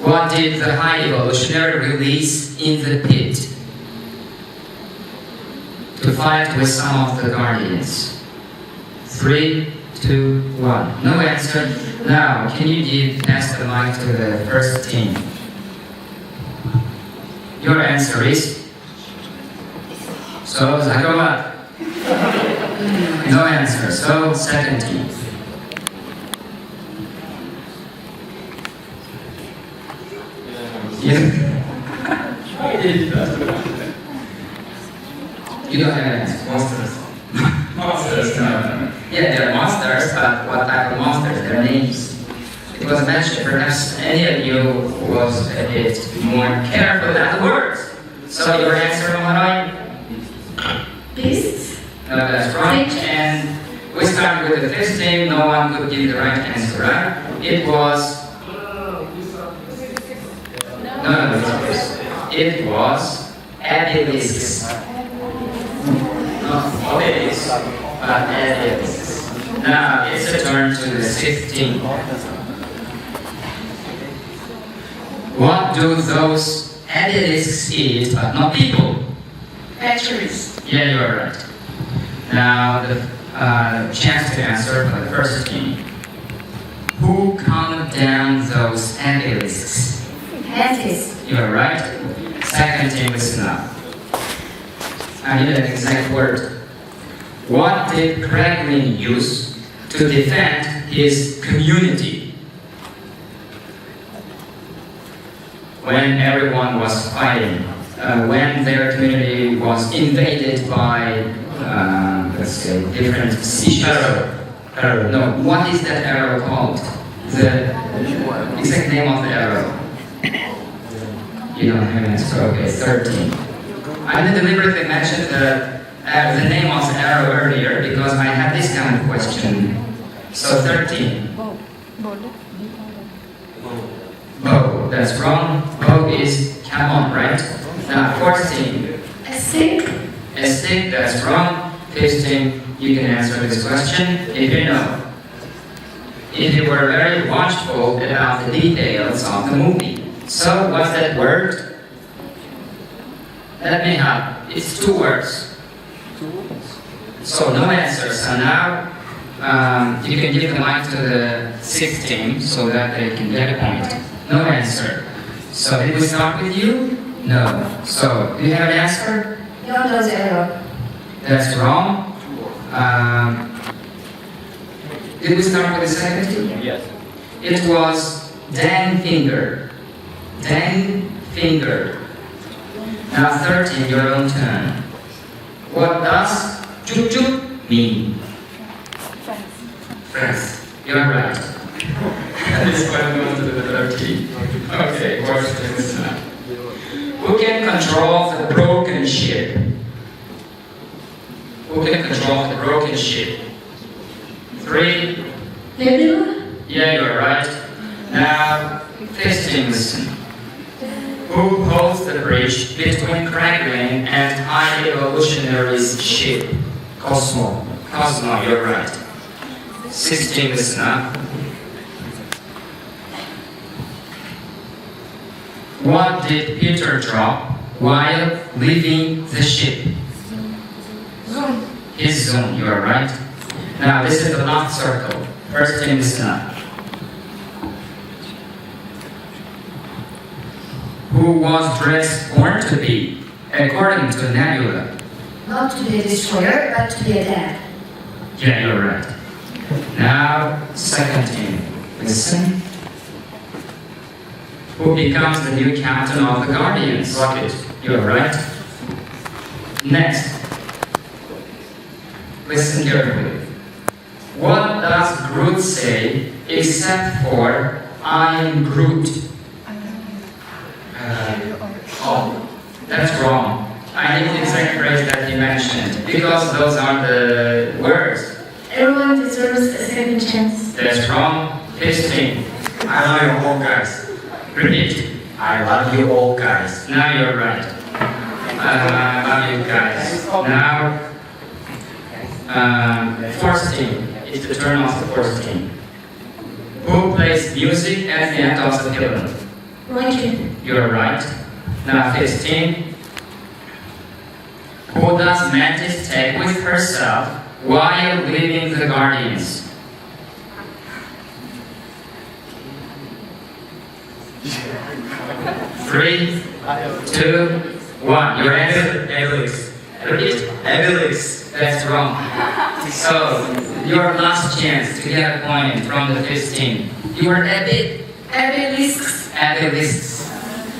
What did the High Evolutionary release in the pit to fight with some of the Guardians? 3, 2, 1. No answer. Now, can you pass the mic to the first team? Your answer is? So, Zakawa. No answer. So, second team. You don't have an answer. Monsters. Monsters, no. Yeah, they're monsters, but what type of monsters? Their names. It was mentioned, perhaps any of you was a bit more careful than the words. So your answer, Marai? Beasts. No, that's right. And we start with the fifth team. No one could give the right answer, right? It was... No, it was obelisks. Not obelisks, but obelisks. Now it's a turn to the 16. What do those obelisks eat, but not people? Batteries. Yeah, you're right. Now the chance to answer for the first team. Who calmed down those obelisks? Mantis. You're right. Second team, listen up. I need an exact word. What did Kraglin use to defend his community when everyone was fighting? When their community was invaded by, let's say, different species. Arrow. No, what is that arrow called? The exact name of the arrow. You don't have an answer. Okay, 13. I deliberately mentioned the name of the arrow earlier because I had this kind of question. So 13. Bow. That's wrong. Bow is camel, right? Now 14. A stick. A stick. That's wrong. 15. You can answer this question if you know. If you were very watchful about the details of the movie. So, what's that word? Let me help. It's 2 words. So no answer. So now you can give the mic to the 6th team so that they can get a point. No answer. So did we start with you? No. So do you have an answer? No, that's error. That's wrong. Did we start with the 2nd team? Yes. It was Dan Finger. Dan Finger. Now 3rd team, your own turn. What does juk juk mean? Friends. You're right. This one goes to the 3rd team. Okay, question is now. Who can control the broken ship? Who can control the broken ship? 3. Nebula? Yeah, you're right. Now, 5th team, listen. Who holds the bridge between Kraglin and High Evolutionary's ship? Cosmo. Cosmo, you're right. 6th team, listen up. What did Peter drop while leaving the ship? Zoom. His zoom, you are right. Now this is the last circle. 1st team, listen up. Who was Drax born to be, according to Nebula? Not to be a destroyer, but to be a dad. Yeah, you're right. Now, 2nd team, listen. Who becomes the new captain of the Guardians? Rocket. You're right. Next. Listen carefully. What does Groot say except for I am Groot? That's wrong. I need the exact phrase that he mentioned because those are the words. Everyone deserves a second chance. That's wrong. 15. I love you all guys. Repeat. I love you all guys. Now you're right. I love you guys. Now, 4th team. It's the turn of the 4th team. Who plays music at the end of the film? Roger. You're right. Now 5th team. Who does Mantis take with herself while leaving the Guardians? Three, 2, 1. Your answer? Abilix. Repeat. Abilix. That's wrong. So, your last chance to get a point from the 5th team. You were Abilisks. Abilisks.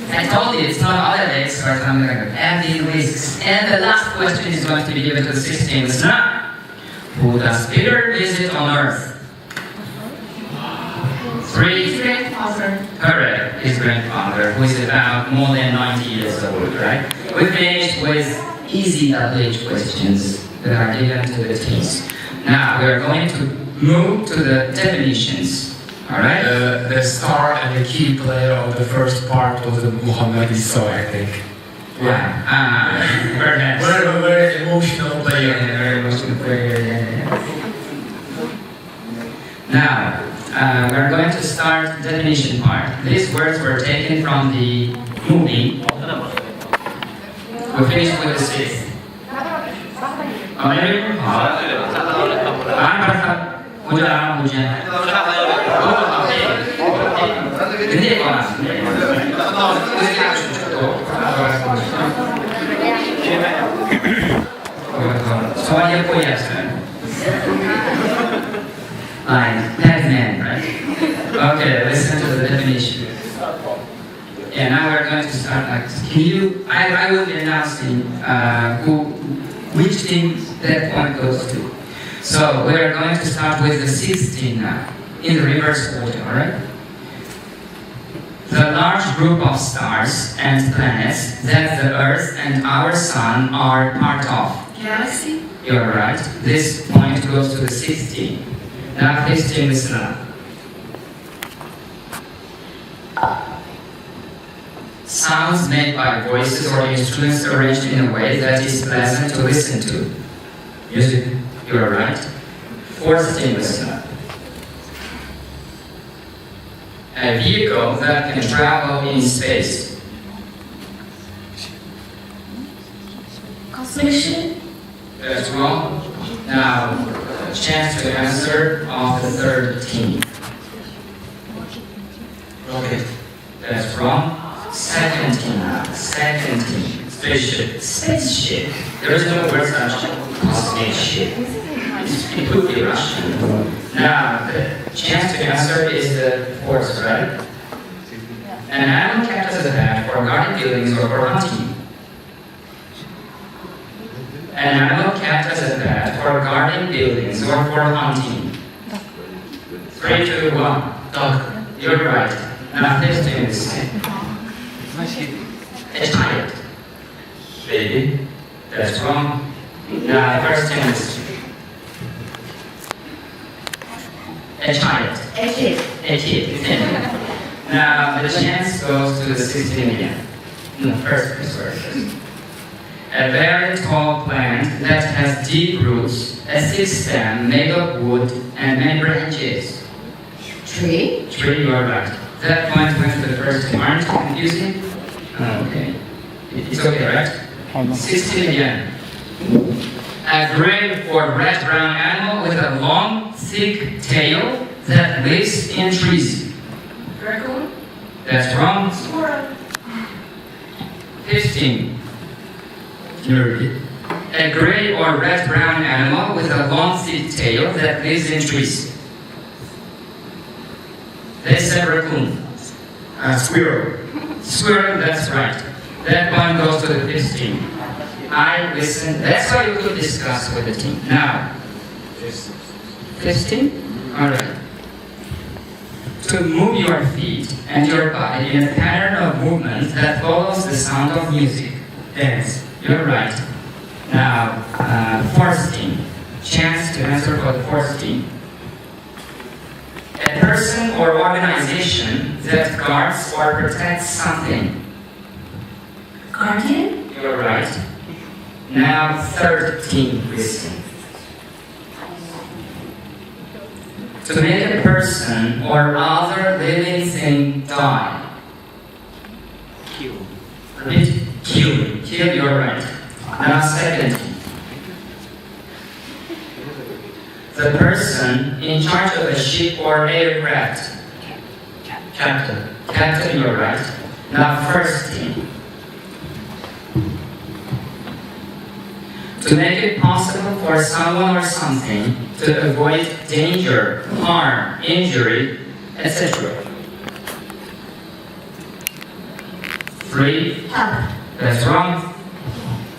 I told you it's not Abilisks or something like that. Abilisks. And the last question is going to be given to the 6th team. Listen up. Who does Peter visit on Earth? 3. Grandfather. Correct. His grandfather, who is about more than 90 years old, right? We finished with easy WH questions that are given to the teams. Now we are going to move to the definitions. All right? The star and the key player of the first part was Muhammad Issa, I think. Yeah. Perhaps. Very emotional player. Very emotional player. Now, we're going to start the definition part. These words were taken from the movie. We finished with the 6th. Soalnya koyarsın. Like Pac-Man, right? Okay, listen to the definition. Yeah, now we're going to start. Like, can you? I will be announcing which team that point goes to. So we're going to start with the 6th team now, in the reverse order. All right? The large group of stars and planets that the Earth and our Sun are part of. Galaxy. You're right. This point goes to the 6th team. Now, please team, listen up. Sounds made by voices or instruments arranged in a way that is pleasant to listen to. Music. You're right. 4th team, listen up. A vehicle that can travel in space. Cosmic ship. That's wrong. Now, chance to answer of the third team. Rocket. That's wrong. Second team. Spaceship. Spaceship. There is no word spaceship. It could be Russian. Now, the chance to answer is the fourth, right? An animal kept as a pet for guarding buildings or for hunting. An animal kept as a pet for guarding buildings or for hunting. 3, 2, 1. Dog. You're right. Now, this thing is a child. Baby. That's wrong. Now, the first thing is a child. A kid. A kid. Now, the chance goes to the 16 again. No, first. A very tall plant that has deep roots, a thick stem made of wood, and many branches. Tree. Tree, you are right. That point went to the first team. Aren't you confusing? Oh, okay. It's okay, right? 16 again. A gray or red-brown animal with a long, thick tail that lives in trees. Raccoon. That's wrong. Squirrel. 15. Nerdy. A gray or red-brown animal with a long, thick tail that lives in trees. They said raccoon. Squirrel. Squirrel, that's right. That one goes to the 15. I listen. That's why you could discuss with the team. Now, 15? Alright. To move your feet and your body in a pattern of movement that follows the sound of music. Dance. You're right. Now, fourth team. Chance to answer for the fourth team. A person or organization that guards or protects something. Guardian. You're right. Now, third team, listen. To make a person or other living thing die. Kill. Repeat. Kill. Kill, you're right. Now, second team. The person in charge of a ship or aircraft. Captain. Captain, you're right. Now, first team. To make it possible for someone or something to avoid danger, harm, injury, etc. 3. That's wrong.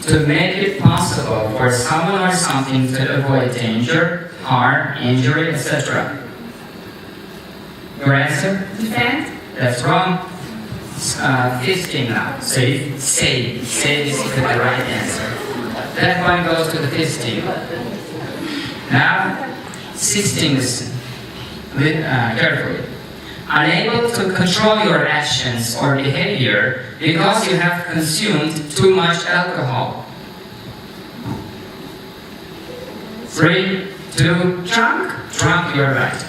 To make it possible for someone or something to avoid danger, harm, injury, etc. Your answer? Defend. That's wrong. 15 now. Save. Save. Save is the right answer. That one goes to the 15. Now, 16 is carefully. Unable to control your actions or behavior because you have consumed too much alcohol. 3, 2, drunk. Drunk, you're right.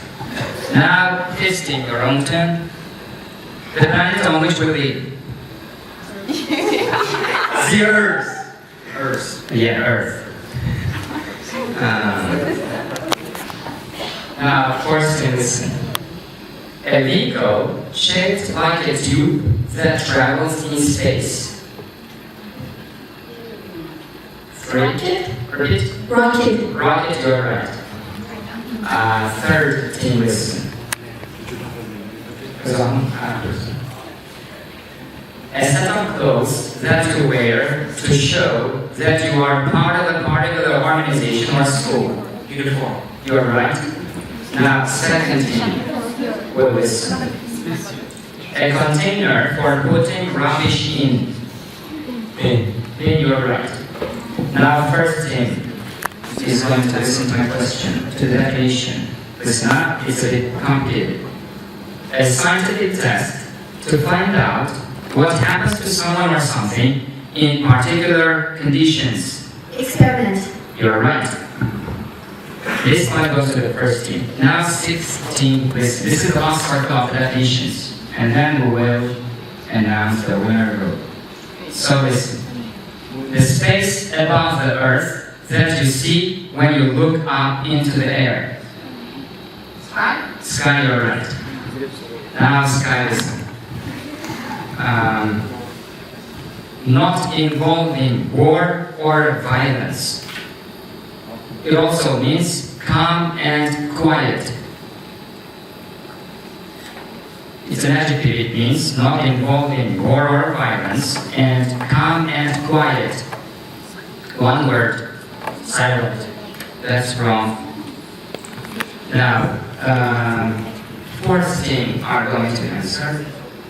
Now, 15, your own turn. The planet on which we live. The Earth. Earth. Yeah, Earth. Now, first thing, listen. A vehicle shaped like a tube that travels in space. 3. Rocket. Repeat. Rocket. Rocket, you're right. Third thing, listen. A set of clothes that you wear to show that you are part of a particular organization or school. Uniform. You're right. Now, second thing. Well, listen. A container for putting rubbish in. Bin. Bin, you're right. Now, first thing is going to listen to my question, to the definition. Listen up, it's a bit complicated. A scientific test to find out what happens to someone or something in particular conditions. Experiment. You're right. This one goes to the first team. Now 16, please. This is the last part of the definitions. And then we will announce the winner group. So listen. The space above the Earth that you see when you look up into the air? Sky? Sky, you're right. Now, sky, listen. Not involving war or violence. It also means calm and quiet. It's an adjective, it means not involving war or violence, and calm and quiet. One word, silent. That's wrong. Now, fourth team are going to answer.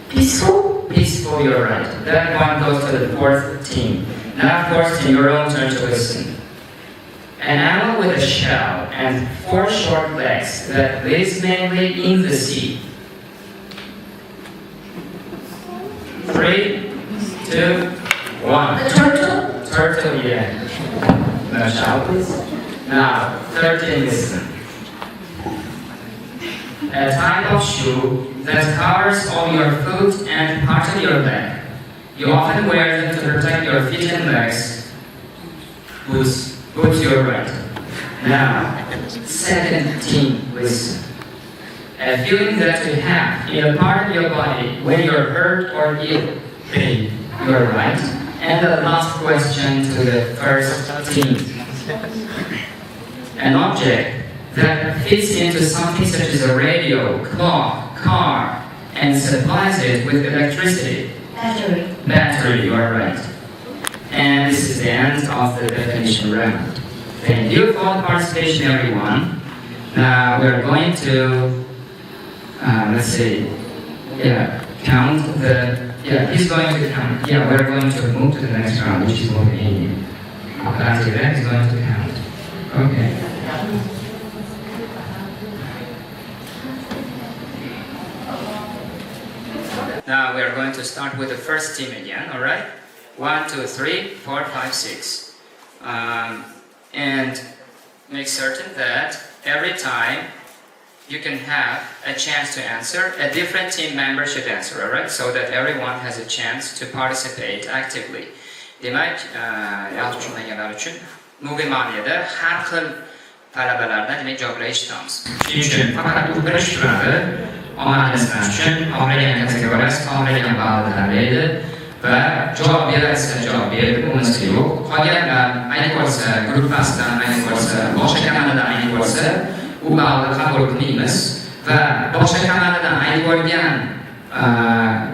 Peaceful? Peaceful, you're right. That one goes to the fourth team. Now, fourth team, your own turn to listen. An animal with a shell and 4 short legs that lives mainly in the sea. 3, 2, 1. The turtle? Turtle, yeah. No shell, please. Now, 13, listen. A type of shoe that covers all your foot and part of your leg. You often wear them to protect your feet and legs. Boots, you're right. Now, 17, listen. A feeling that you have in a part of your body when you're hurt or ill. Pain, you're right. And the last question to the first team. An object that fits into something such as a radio, clock, car, and supplies it with electricity. Battery. Battery, you are right. And this is the end of the definition round. Thank you for the participation, everyone. Now we're going to, let's see, count the, he's going to count. We're going to move to the next round, which is moving. After that, he's going to count. Okay. Now we are going to start with the first team again, alright? 1, 2, 3, 4, 5, 6. And make certain that every time you can have a chance to answer, a different team member should answer, alright? So that everyone has a chance to participate actively. Demek, yaz tushunmaganlar uchun Mugimaniyada har xil talabalardan demek javoblar eshitamiz. Shuning uchun faqat o'qirish turadi. Omadingiz uchun xohlagan kategoriyasi, xohlagan ballni tanlaydi va javob berasiz, javob berib, bo'lmasa yo'q. Qolganlar ayni bo'lsa gruppasidan, ayni bo'lsa boshqa kanaldan ayni bo'lsa, u ballni qabul qilmaymiz va boshqa kanaldan ayni bo'lgan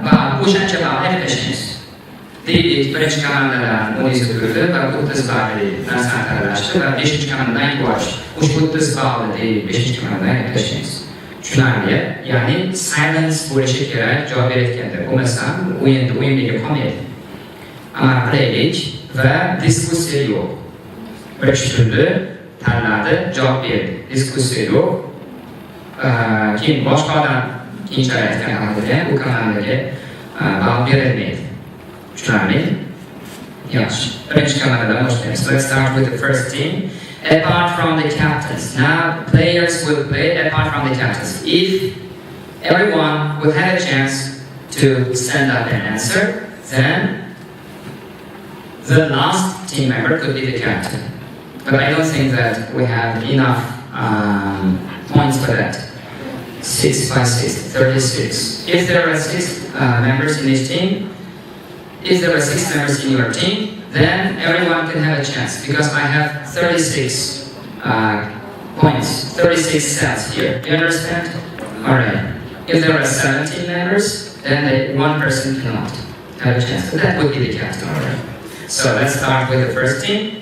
ball o'shancha ball deb tashlaymiz. Deylik, birinchi kanaldan 10 turdi va 30 ballli narsani tanlashdi va 5-chi kanaldan ayni bo'lish. O'sha 30 ballni deylik, 5-chi kanaldan ayni tashlaymiz. Tushunarli, ya'ni silence bo'lishi kerak javob berayotganda, bo'lmasam o'yindagi qolmaydi. Amal qilaylik va diskussiya yo'q. Bir tushundi, tanladi, javob berdi. Diskussiya yo'q. Keyin boshqa odam keyinchalik aytgan holda u kanalga ball berilmaydi. Tushunarli? Yaxshi. Birinchi kanaldan boshlaymiz. Let's start with the first team. Apart from the captains. Now, players will play apart from the captains. If everyone will have a chance to stand up and answer, then the last team member could be the captain. But I don't think that we have enough points for that. 6 by 6, 36. If there are 6 members in each team, if there are 6 members in your team, then everyone can have a chance, because I have 36 points, 36 sets here. You understand? Alright. If there are 17 members, then one person cannot have a chance. But that would be the captain, alright. So let's start with the first team.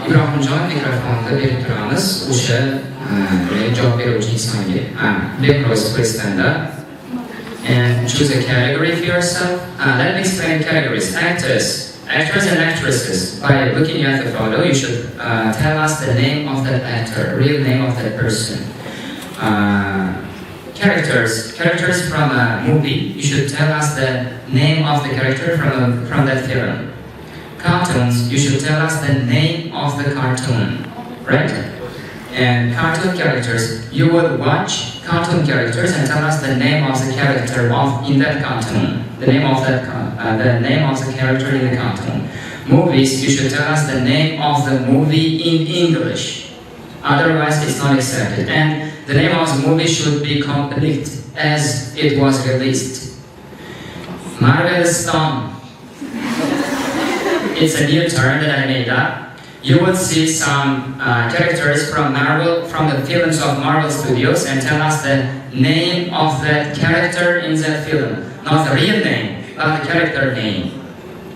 Ibrohimjon mikrofonda berib turamiz o'sha javob beruvchi insonga. Because please stand up and choose a category for yourself. Let me explain categories. Actors and actresses. By looking at the photo, you should tell us the name of that actor, real name of that person. Characters from a movie, you should tell us the name of the character from that film. Cartoons, you should tell us the name of the cartoon, right? And cartoon characters, you would watch cartoon characters and tell us the name of the character in that cartoon, the name of the character in the cartoon. Movies, you should tell us the name of the movie in English. Otherwise, it's not accepted. And the name of the movie should be complete as it was released. Marvelous Stone. It's a new term that I made up. You would see some characters from Marvel, from the films of Marvel Studios, and tell us the name of that character in that film. Not the real name, but the character name.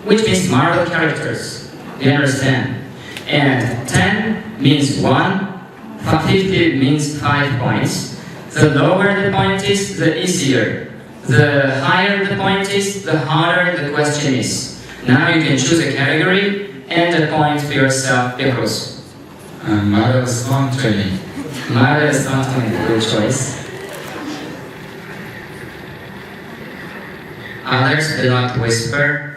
Which means Marvel characters. Do you understand? And 10 means 1, 50 means 5 points. The lower the point is, the easier. The higher the point is, the harder the question is. Now you can choose a category and a point for yourself because Marvelous Stone 20. Marvelous Stone 20, good choice. Others do not whisper.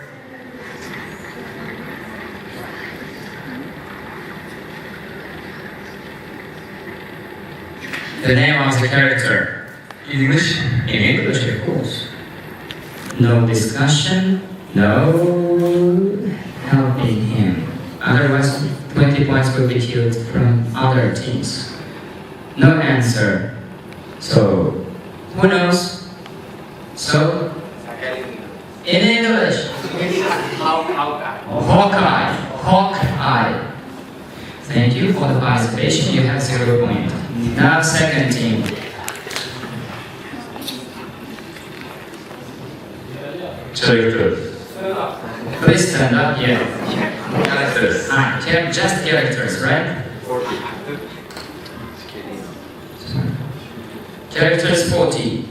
The name of the character. In English? In English, of course. No discussion, no helping him. Otherwise, 20 points will be killed from other teams. No answer. So, who knows? So, in English. Hawkeye. Thank you for the participation. You have 0 points. Now, second team. Characters. Please stand up here. Characters. Just characters, right? Characters 40.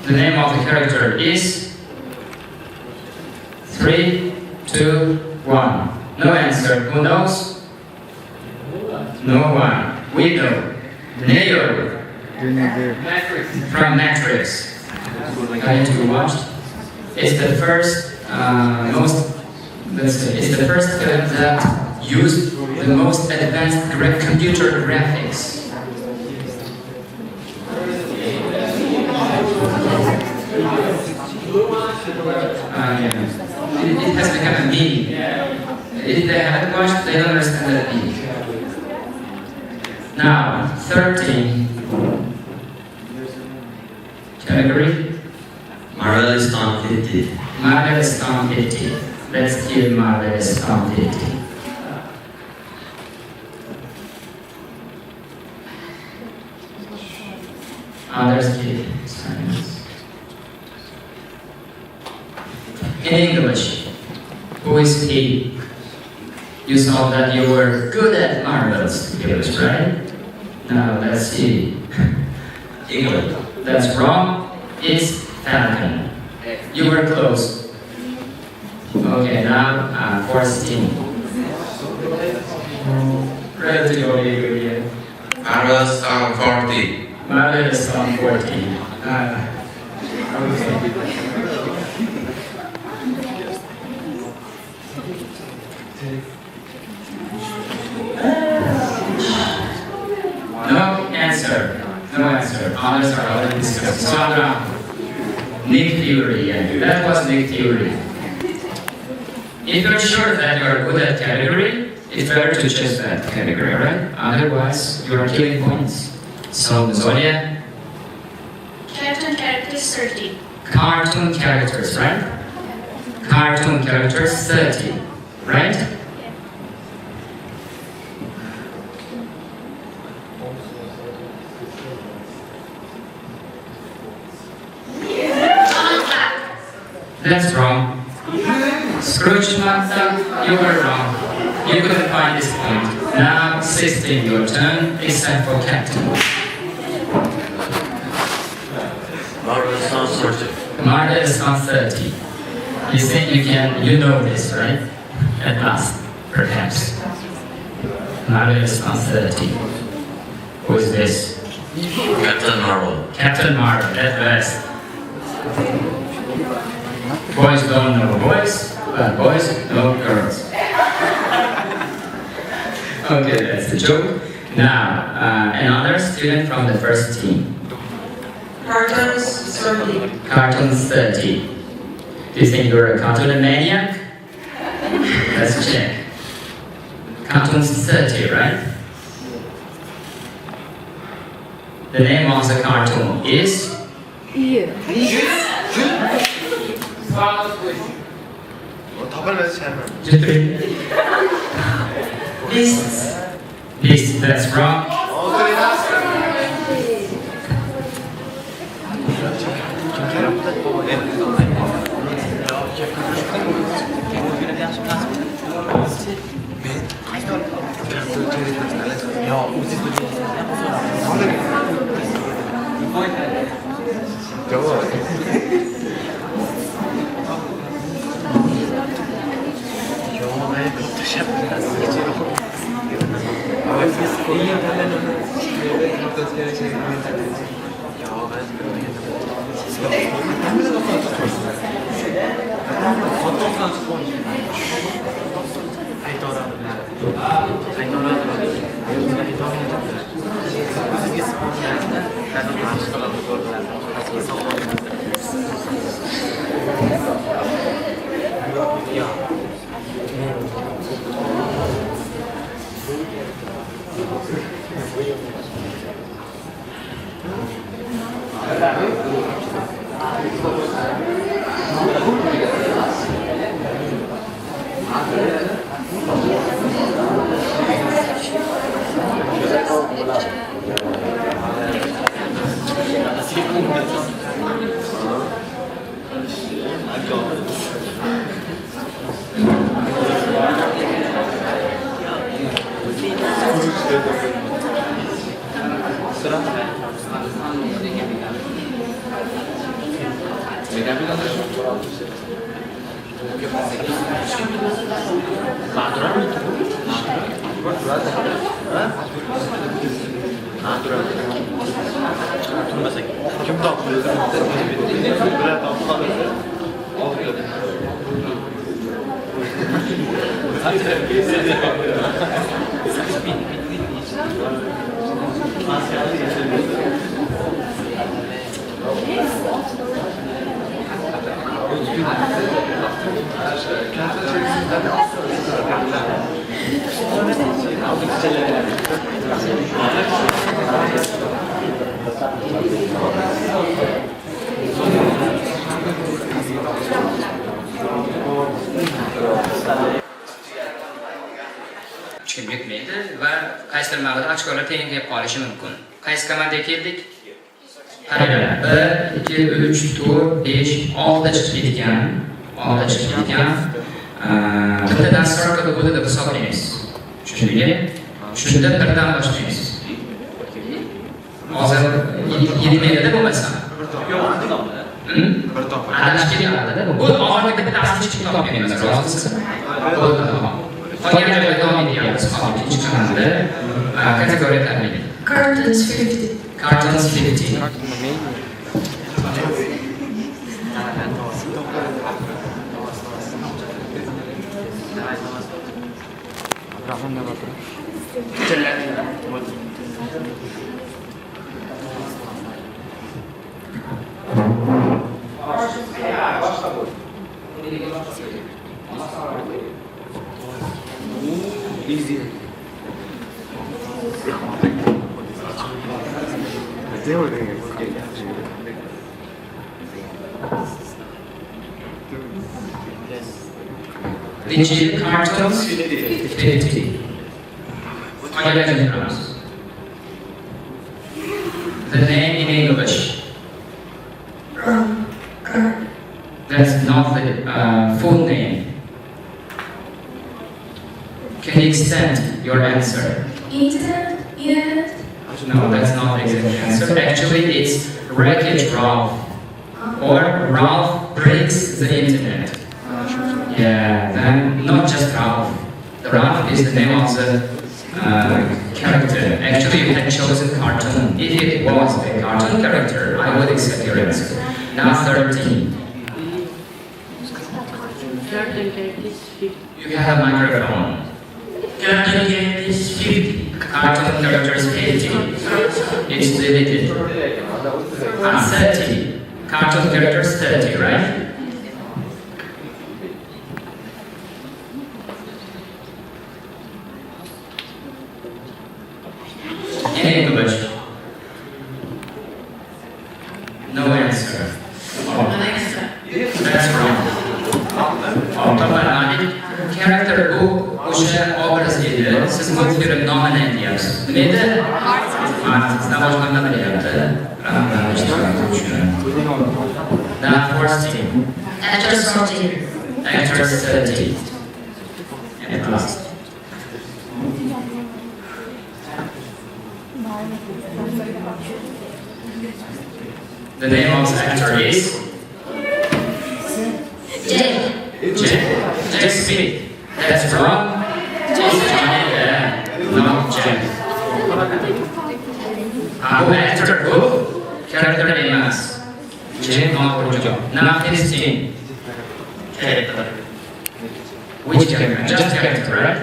The name of the character is 3, 2, 1. No answer. Who knows? No one. We know. Neo. From Matrix. Going to watch. It's the first it's the first film that used the most advanced computer graphics. It has become a meme. If they haven't watched, they don't understand that meme. Now, 13. Category? Marvelous Stone 50. Marvelous Stone 50. Let's kill Marvelous Stone 50. Others kill. Silence. In English, who is he? You saw that you were good at Marvel Studios, right? Now let's see. England. That's wrong. It's Falcon. You were close. Okay, now fourth team. Relatively good here. Marvelous Stone 40. Marvelous Stone 40. Okay. No answer. Others are already discussed. So Nick Fury. That was Nick Fury. If you're sure that you're good at category, it's better to choose that category, right? Otherwise, you are killing points. So, Zonia? Cartoon characters 30. Cartoon characters, right? Cartoon characters 30, right? That's wrong. Scrooge McDuck, you were wrong. You couldn't find this point. Now, 16, your turn, except for Captain. Marvelous Stone 30. Marvelous Stone 30. You think you know this, right? At last, perhaps. Marvel is on 30. Who is this? Captain Marvel. Captain Marvel, at best. Boys don't know boys, but boys know girls. Okay, that's the joke. Now, another student from the first team. Cartoons 30. Cartoons 30. Do you think you're a cartoon maniac? Let's check. Cartoons 30, right? The name of the cartoon is? Beasts. Beasts, that's wrong. Va qaysidir ma'noda ochkolar teng deb qolishi mumkin. Qaysi komandaga keldik? Qaranglar, 1, 2, 3, 4, 5, 6 chiqib ketgan. 6 chiqib ketgan. Bittadan circle bo'ldi deb hisoblaymiz. Tushundingmi? Shunda birdan boshlaymiz. Hozir 7 megada bo'lmasa. Bir top. Adashib ketganlarda bu oxirgi bittasini chiqib topmaymiz, rozisiz? Bo'ldi. Qolgan joyda davom etyapmiz. Ikkinchi kanalda kategoriya tanlaymiz. Cartoons 50. Cartoons 50. Easy. Which cartoons? 50. The name in English. That's not the full name. Can you extend your answer? Internet? No, that's not the exact answer. Actually, it's Wreck-It Ralph. Or Ralph Breaks the Internet. Yeah, and not just Ralph. Ralph is the name of the character. Actually, you had chosen cartoon. If it was a cartoon character, I would accept your answer. Now 13. You have a microphone. Cartoon character is 50. Cartoon character is 50. It's deleted. 30. Cartoon character is 30, right? In English. No answer. Oh. That's wrong. Character bu o'sha obraz edi. Siz multfilm nomini aytyapsiz. Nima edi? Sizdan boshqa nima bilyapti? Now 14. Actors 14. Actors 30. At last. The name of the actor is Jack Smith. That's wrong. It's Johnny Depp, not Jack. Who actor who? Character name is Jack Morgan. Now 15. Character. Which character? Just character, right?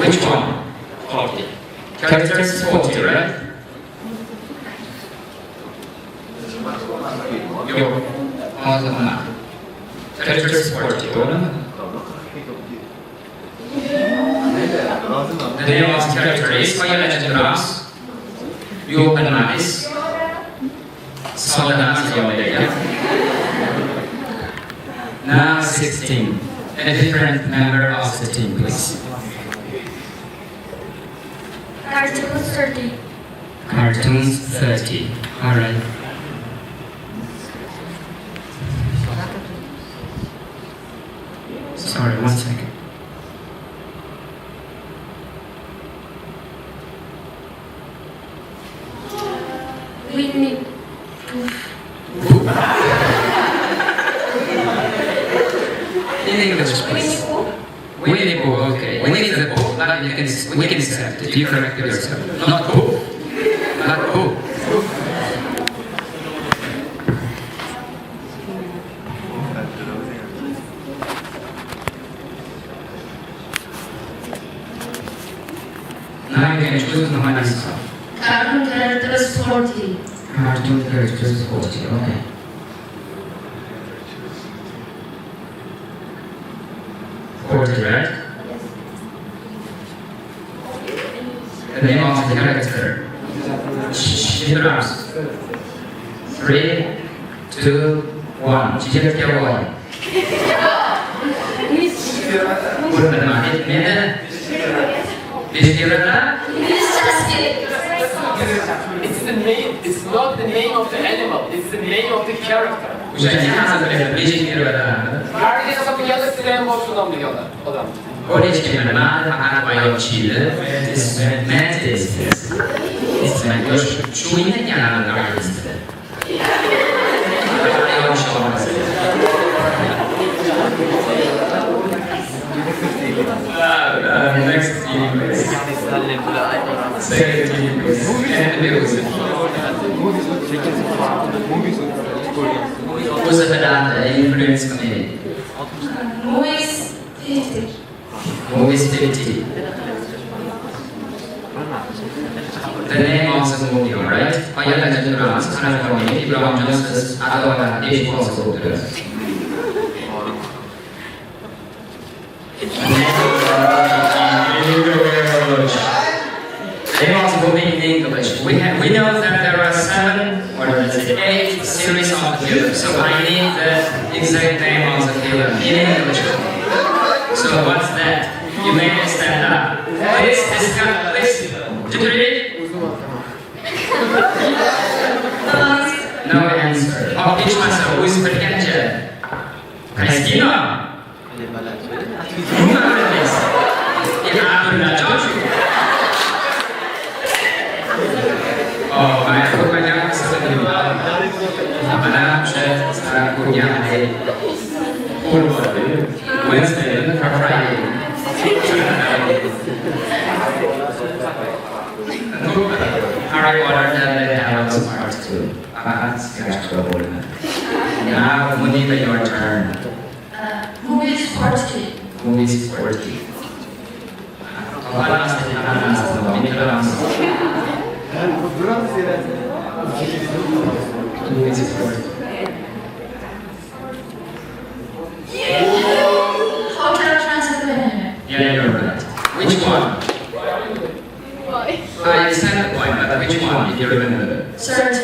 Which one? 40. Character is 40, right? Yo, character is 40, The name of the character is Fayalajas. You open eyes. Now 16. A different member of the team, please. Cartoons 30. Cartoons 30. Alright. Sorry, 1 second. Winnie In English, please. Winnie Pooh, okay. Winnie the Pooh, we can accept it. You corrected yourself. Not Pooh. Not Pooh. Now you can choose the one yourself. Cartoon characters 40. Cartoon characters 40, okay. Right? The name of the character. Shidras. 3, 2, 1. Shidras. It's the name. It's not the name of the animal. It's the name of the character. Herkes kapıya silen boşluğundan biliyorlar. Adam. Original faqat boyovchili. It's chewing next team, please. Second team, please. And music. Who's the influence community? Movies 50. Movies 50. The name of the movie, alright? Fayalajas California, Brown Justice, Adora, Dave Possible. We know that there are 7 or 8 series of films, so I need the exact name of the film in English. So what's that? You may stand up. Please, did you read it? No answer. Oh, which one? Who is Christina? Christina? Who is this? Oh, my Kokonia is the Madame Chef, Sarakunia, Wednesday. Now, Monica, your turn. Movies 40. Movies 40. Movies 40. Hotel Transylvania. Yeah, you're right. Which one? I said the point, but which one, if you remember? Third.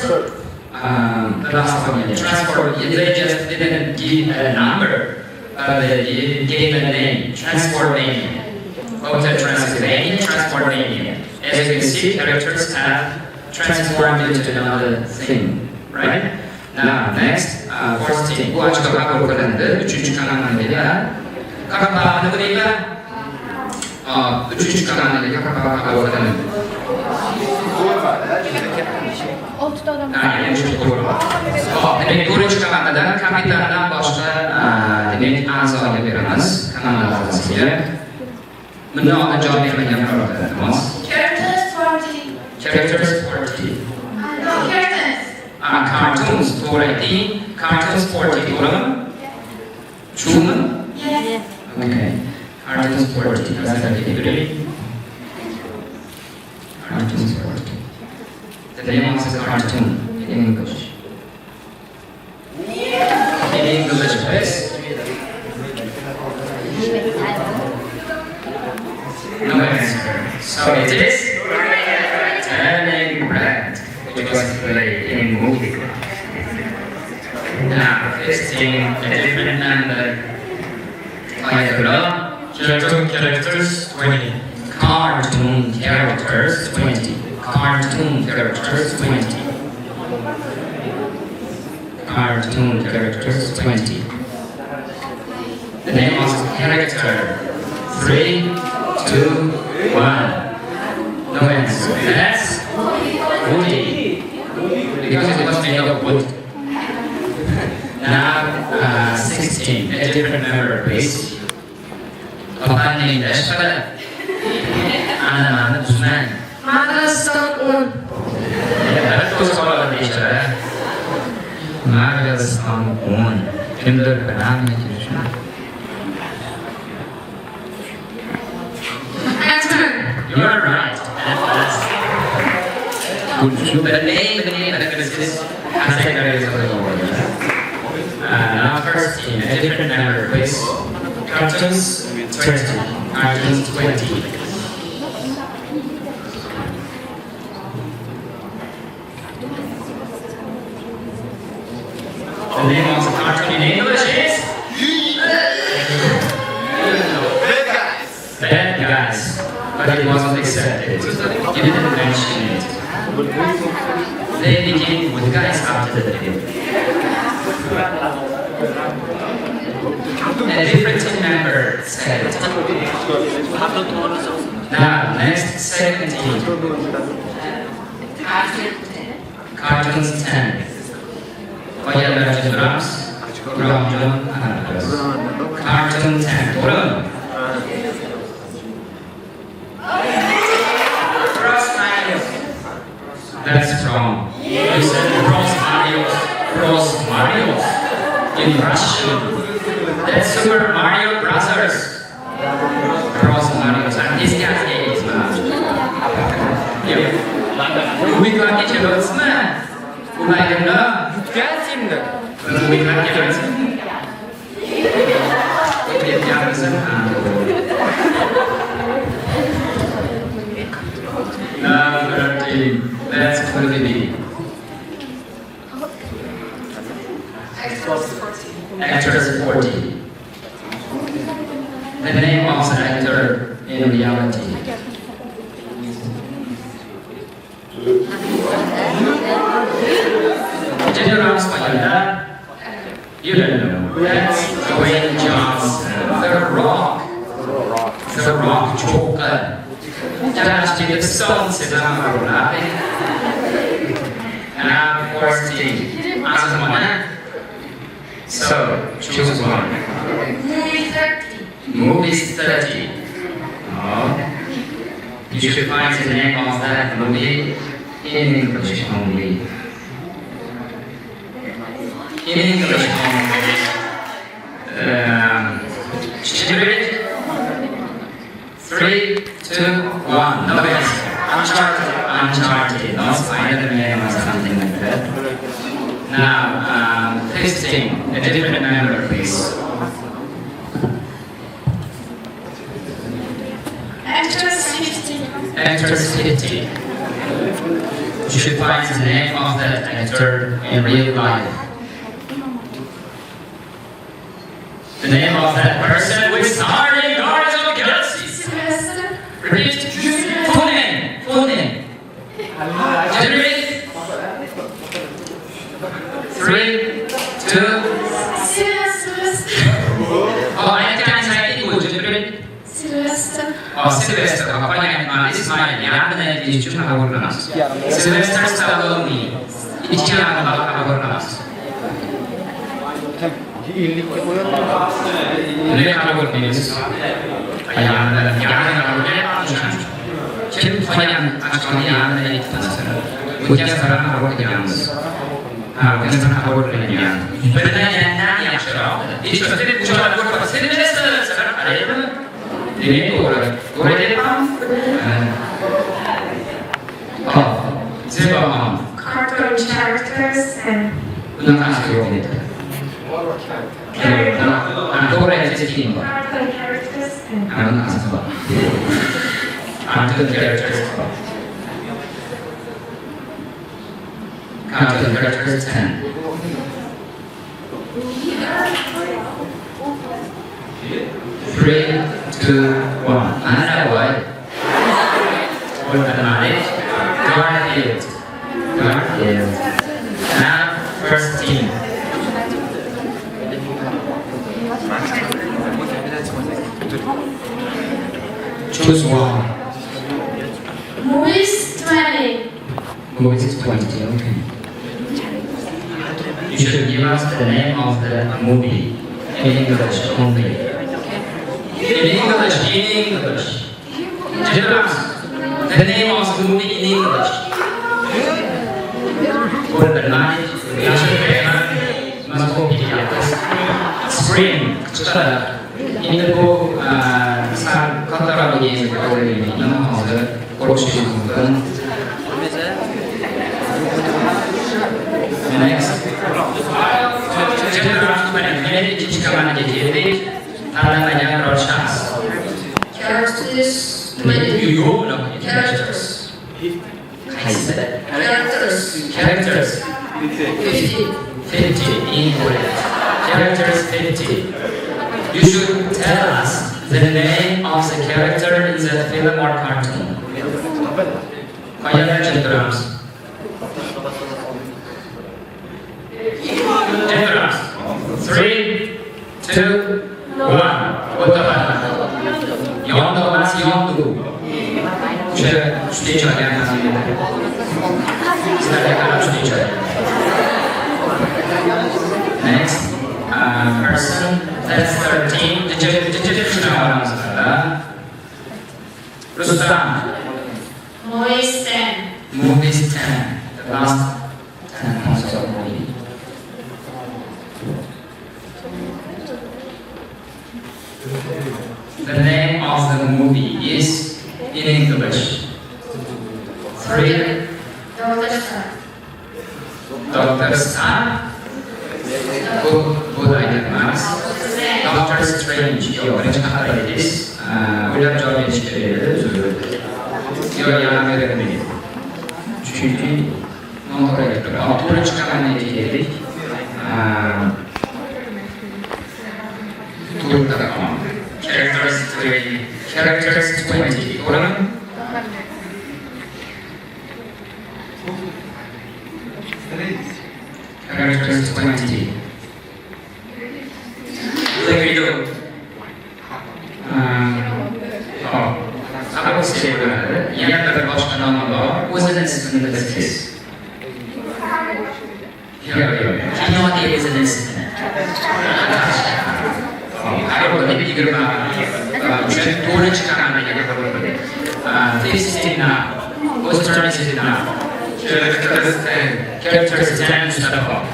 The last one, yeah. Transport, they just didn't give a number, but they gave a name, Transformania. Hotel Transylvania, Transformania. As you can see, characters have transformed into another thing, right? Now, next, 14. Bu açıklama korkularında üçüncü kanalındayla kapağınıyla üçüncü kanalındayla kapağı korkularında. Demek turuncu kanalda kapitandan başka demek azami veremez kanallarımızda. Bunu anlayacağım vermeyen programlarımız. Characters 40. Characters 40. No, characters. Cartoons 40. Cartoons 40 doğru. True mu? Yes. Okay. Cartoons 40. That's a degree. Cartoons 40. The name of the cartoon in English. In English, please. No answer. So it is Turning Red, which was played in movie club. Now, 15, a different number. Cartoon characters 20. Cartoon characters 20. Cartoon characters 20. Cartoon characters 20. The name of the character. 3, 2, 1. No answer. That's Woody. Because it was made of wood. Now, 16. A different number, please. Opening the spell. Anna Guzman. Madagascar 1. Betul soal bicara. Marvelous on one. Kinder benamnya Krishna. You're right. The name of this category is now first team, a different number, please. Cartoons 20. Cartoons 20. The name of the cartoon in English is Bad Guys. But it wasn't accepted. You didn't mention it. They became good guys after the film. A different team member said it. Now, next, 17. Cartoons 10. Koyarlar drums, Brown Cartoon 10. Brown. That's wrong. You said Bros Marios in Russian. That's Super Mario Brothers. Bros Marios. And this guy's name is We got each other's man. I don't know. We got each other's man. Number 13. That's Khalidi. Actors 40. The name of the actor in reality. General Spider. You don't know. That's Dwayne Johnson. The Rock. The Rock Joker. Just to the stones is Now 14. As one. So choose one. Movie 30. Movies 30. Oh. You should find the name of that movie in English only. in English only. Spirit. 3, 2, 1. No answer. Uncharted. No Spider-Man or something like that. Now, 15. A different number, please. Actress 50. Actress 50. You should find the name of that actor in real life. The name of that person who is starred in Guardians of the Galaxy. Sylvester. Repeat. Full name. Full name. Repeat. 3, 2. Sylvester. Oh, I can't say it. Would you repeat? Sylvester. Sylvester. Понятно. Исмаил. Явно здесь что-то говорилось. Сильвестр Сталлоне. İçkiler alabiliriz. Ne alabiliriz? Ayağında alabiliriz. Kim falan açıklamayı yardım etmez. Bu kez karan alabiliriz. Bu kez karan alabiliriz. Bedenen ne yaşıyor? İş kötü bir çocuk var. Sylvester Stallone. Ne doğru? Doğru değil mi? Zebra. Cartoon characters and Cartoon characters and Cartoon characters 10. Three, two, one. Another way. Automatic. Garfield. Garfield. Now, first team. Choose one. movies 20. Movies 20, okay. You should give us the name of the movie in English only. In English. Give us the name of the movie in English. For the night, we must go Spring. 인도 카타로그에 있는 것을 고르시는 분은 Next. Characters 20. Characters. Characters 50. 50 in characters 50. You should tell us the name of the character in the film or cartoon. Drums. Drums. 3, 2, 1. Yondu mas yondu. Встреча Next person, that's 13. Rustam. Movies 10. Movies 10. The last 10 points of movie. The name of the movie is in English. 3. Dr. Star. Good idea, Max. Doctor Strange. William Jones Shakespeare. Çünkü non corretto. Oppure çıkaran neticeleri. Characters 20. Oranın characters 20. Like we do. I would say that yanında başka namı wasn't synthesis. He is an incident. I will give you doğru çıkan this is it now. Whose turn is it now? Characters 10 to start off.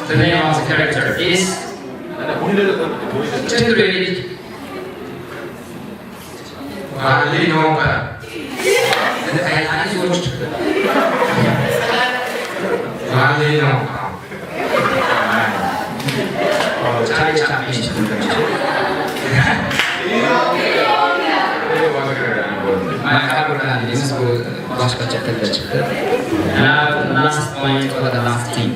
The name of the character is Valinoka. Valinoka. Charlie Chaplin chiqdi. Mana qabrdan biz bu boshqacha tilda chiqdi. Now last point for the last team.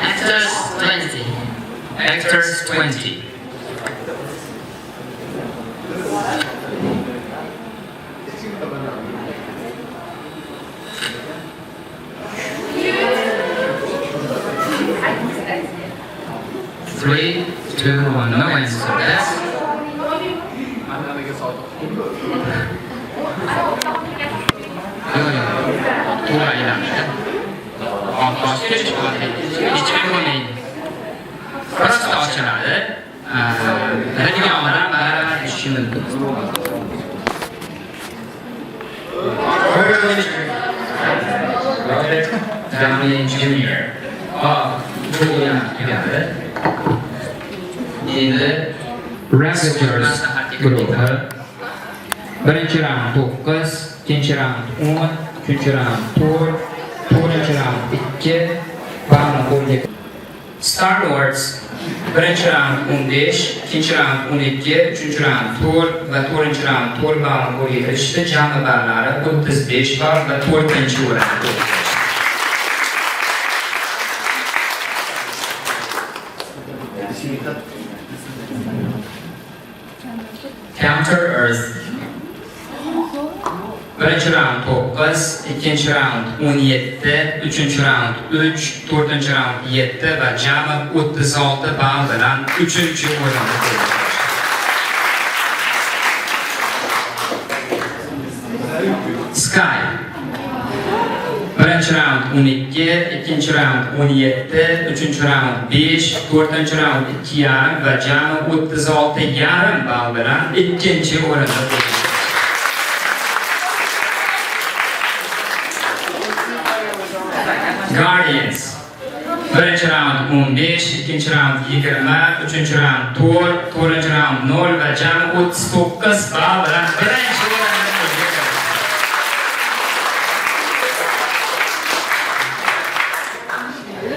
Actors 20. Actors 20. Three, two, one. No answer. That's to'g'ri aylanadi. Boshqa hech bilmaydi. Prosta ochiladi. Bilgan odam baribir tushishi mumkin. Robert Downey Jr. Bu ham tugadi. Endi Wrestlers guruhi. Birinchi raund 9, ikkinchi raund 10, uchinchi raund 4, to'rtinchi raund 2, ba'ni qo'lga. Star Wars birinchi raund 15, ikkinchi raund 12, uchinchi raund 4 va to'rtinchi raund 4 ballni qo'lga kirishdi. Jami ballari 35 ball va 4-chi o'rinda. Counter Earth. Birinchi raund 9, ikkinchi raund 17, uchinchi raund 3, to'rtinchi raund 7 va jami 36 ball bilan 3-chi o'rinda turdi. Sky. Birinchi raund 12, ikkinchi raund 17, uchinchi raund 5, to'rtinchi raund 2,5 va jami 36,5 ball bilan 2-chi o'rinda turdi. Guardians. Birinchi raund 15, ikkinchi raund 20, uchinchi raund 4, to'rtinchi raund 0 va jami 39 ball bilan 1-chi o'rinda turdi.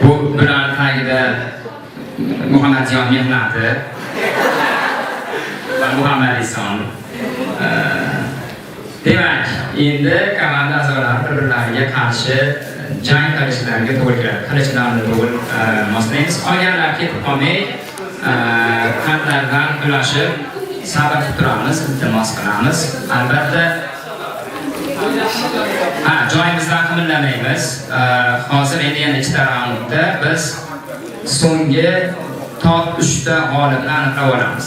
Bu bilan tagida Muhammadjon mehnati va Muhammad Ison. Demak, endi komanda a'zolari bir-birlariga qarshi jang qilishlariga to'g'ri keladi. Qilichlarni to'g'ri moslaymiz. Qolganlar ketib qolmay, qandlardan ulashib sabr qilib turamiz, iltimos qilamiz. Albatta joyimizdan qimillamaymiz. Hozir endi yana ikkita raundda biz so'nggi top 3 ta g'olibni aniqlab olamiz.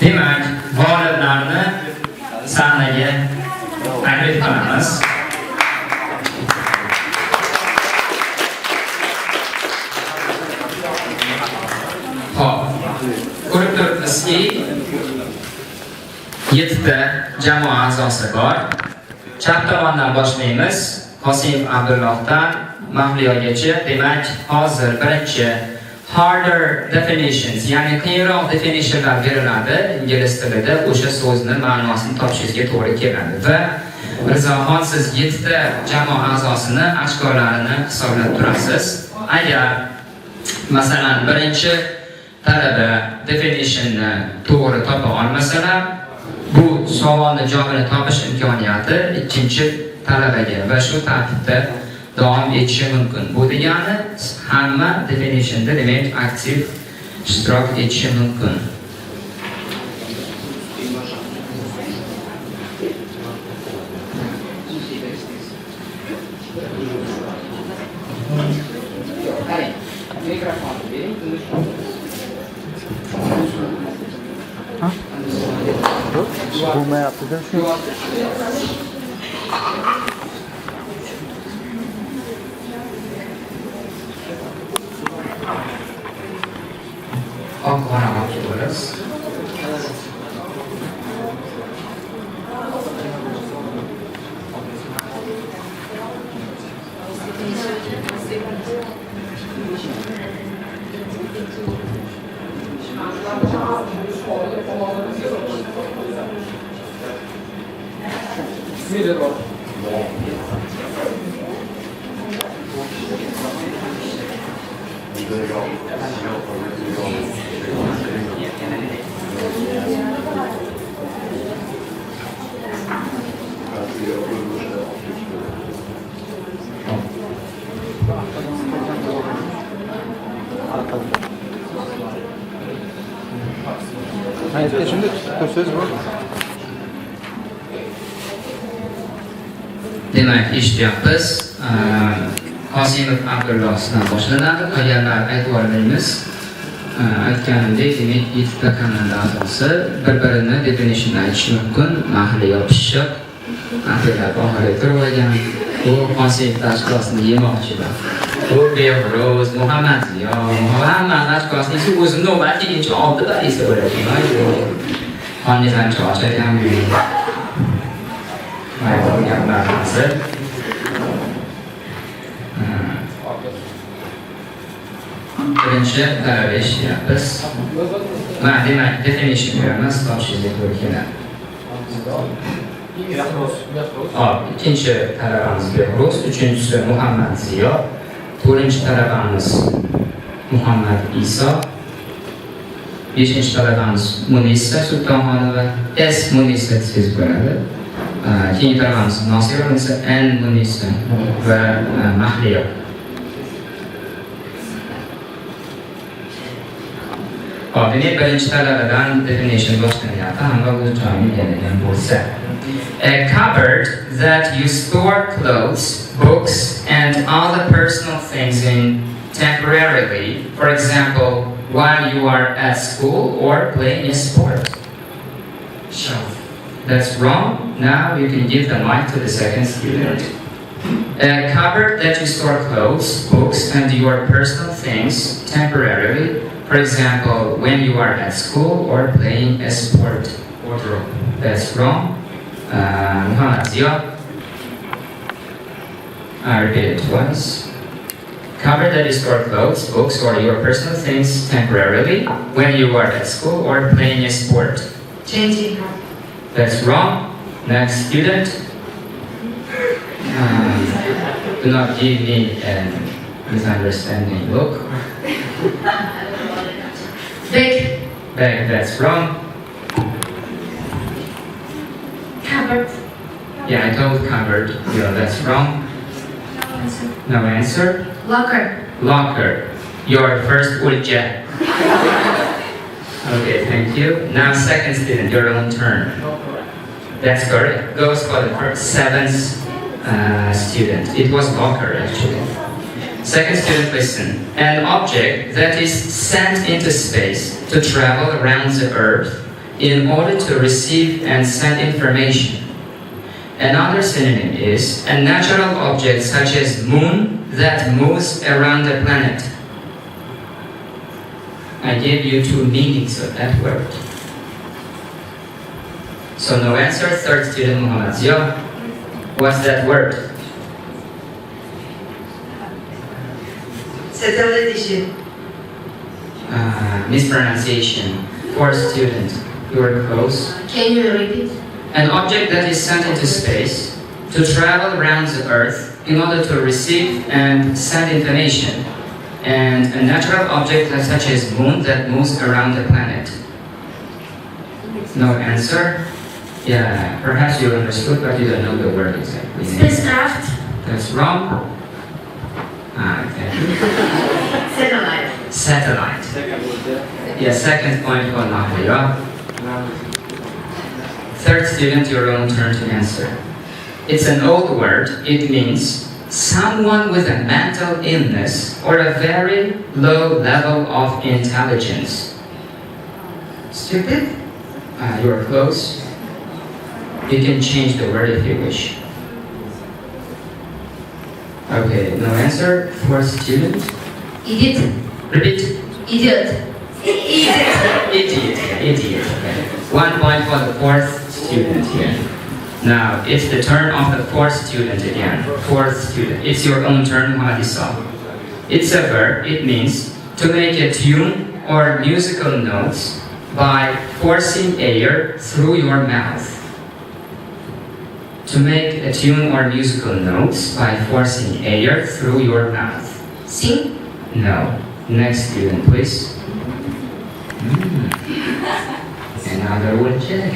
Demak, g'oliblarni sahnaga taklif qilamiz. Xo'p, ko'rib turibmizki, 7 ta jamoa a'zosi bor. Chap tomondan boshlaymiz. Qosimov Abdullohdan Mahliyogacha. Demak, hozir birinchi harder definitions, ya'ni qiyinroq definitionlar beriladi ingliz tilida. O'sha so'zni ma'nosini topishingizga to'g'ri keladi. Va Mirzaxon, siz 7 ta jamoa a'zosini ochkolarini hisoblab turasiz. Agar masalan birinchi talaba definitionni to'g'ri topa olmasalar, bu savolni javobini topish imkoniyati ikkinchi talabaga va shu tartibda davom etishi mumkin. Bu degani hamma definitionda demak aktiv ishtirok etishi mumkin. वो मैं आपको Demak, eshityapmiz. Qosimov Abdullohdan boshlanadi. Qolganlarni aytib olmaymiz. Aytganimdek, demak, yettita kanalda asosi bir-birini definition aytishi mumkin. Mahliyo pishiq, mahliyolar oxiriga turib olgan. Bu Qosimov tashkilotini yemoqchilar. Bu Behruz, Muhammad Ziyo, hamma tashkilotning o'zini navbatchilikchi oldi va esa bo'ladi. Qonizdan cho'chaygan gaplar hozir. Birinchi talaba eshityapmiz. Mana demak, definition beramiz, topshirishga to'g'ri keladi. İkinci talabamiz Behruz, üçüncüsü Muhammad Ziyo, to'rtinchi talabamiz Muhammad Iso, beshinchi talabamiz Munisa Sultonxonova, S Munisa siz bo'ladi. Keyingi talabamiz Nosira Munisa, N Munisa va Mahliyo. Demek birinchi talabadan definition boshlanyapti, hamma o'z joyiga keladigan bo'lsa. A cupboard that you store clothes, books, and other personal things in temporarily, for example, while you are at school or playing a sport. Shelf. That's wrong. Now you can give the mic to the second student. A cupboard that you store clothes, books, and your personal things temporarily, for example, when you are at school or playing a sport. Wardrobe. That's wrong. Muhammad Ziyo. I repeat it twice. Cupboard that you store clothes, books, or your personal things temporarily when you are at school or playing a sport. Changing room. That's wrong. Next student. Do not give me a misunderstanding look. Big. Bag, that's wrong. Cupboard. Yeah, I told cupboard. Yeah, that's wrong. No answer. Locker. Locker. Your first ulja. Okay, thank you. Now second student, your own turn. That's correct. Goes for the first seventh student. It was locker actually. Second student, listen. An object that is sent into space to travel around the Earth in order to receive and send information. Another synonym is a natural object such as moon that moves around the planet. I gave you two meanings of that word. So no answer. Third student, Muhammad Ziyo. What's that word? Satellite edition. Mispronunciation. Fourth student, you are close. Can you repeat? An object that is sent into space to travel around the Earth in order to receive and send information. And a natural object such as moon that moves around the planet. No answer? Yeah, perhaps you understood, but you don't know the word exactly. Spacecraft. That's wrong. Thank you. Satellite. Satellite. Yeah, second point for Mahliyo. Third student, your own turn to answer. It's an old word. It means someone with a mental illness or a very low level of intelligence. Stupid? You're close. You can change the word if you wish. Okay, no answer. Fourth student. Idiot. Repeat. Idiot. Idiot. Idiot. Okay. 1 point for the fourth student here. Now, it's the turn of the fourth student again. Fourth student. It's your own turn, Muhammad Iso. It's a verb. It means to make a tune or musical notes by forcing air through your mouth. To make a tune or musical notes by forcing air through your mouth. Sing. No. Next student, please. Another would check.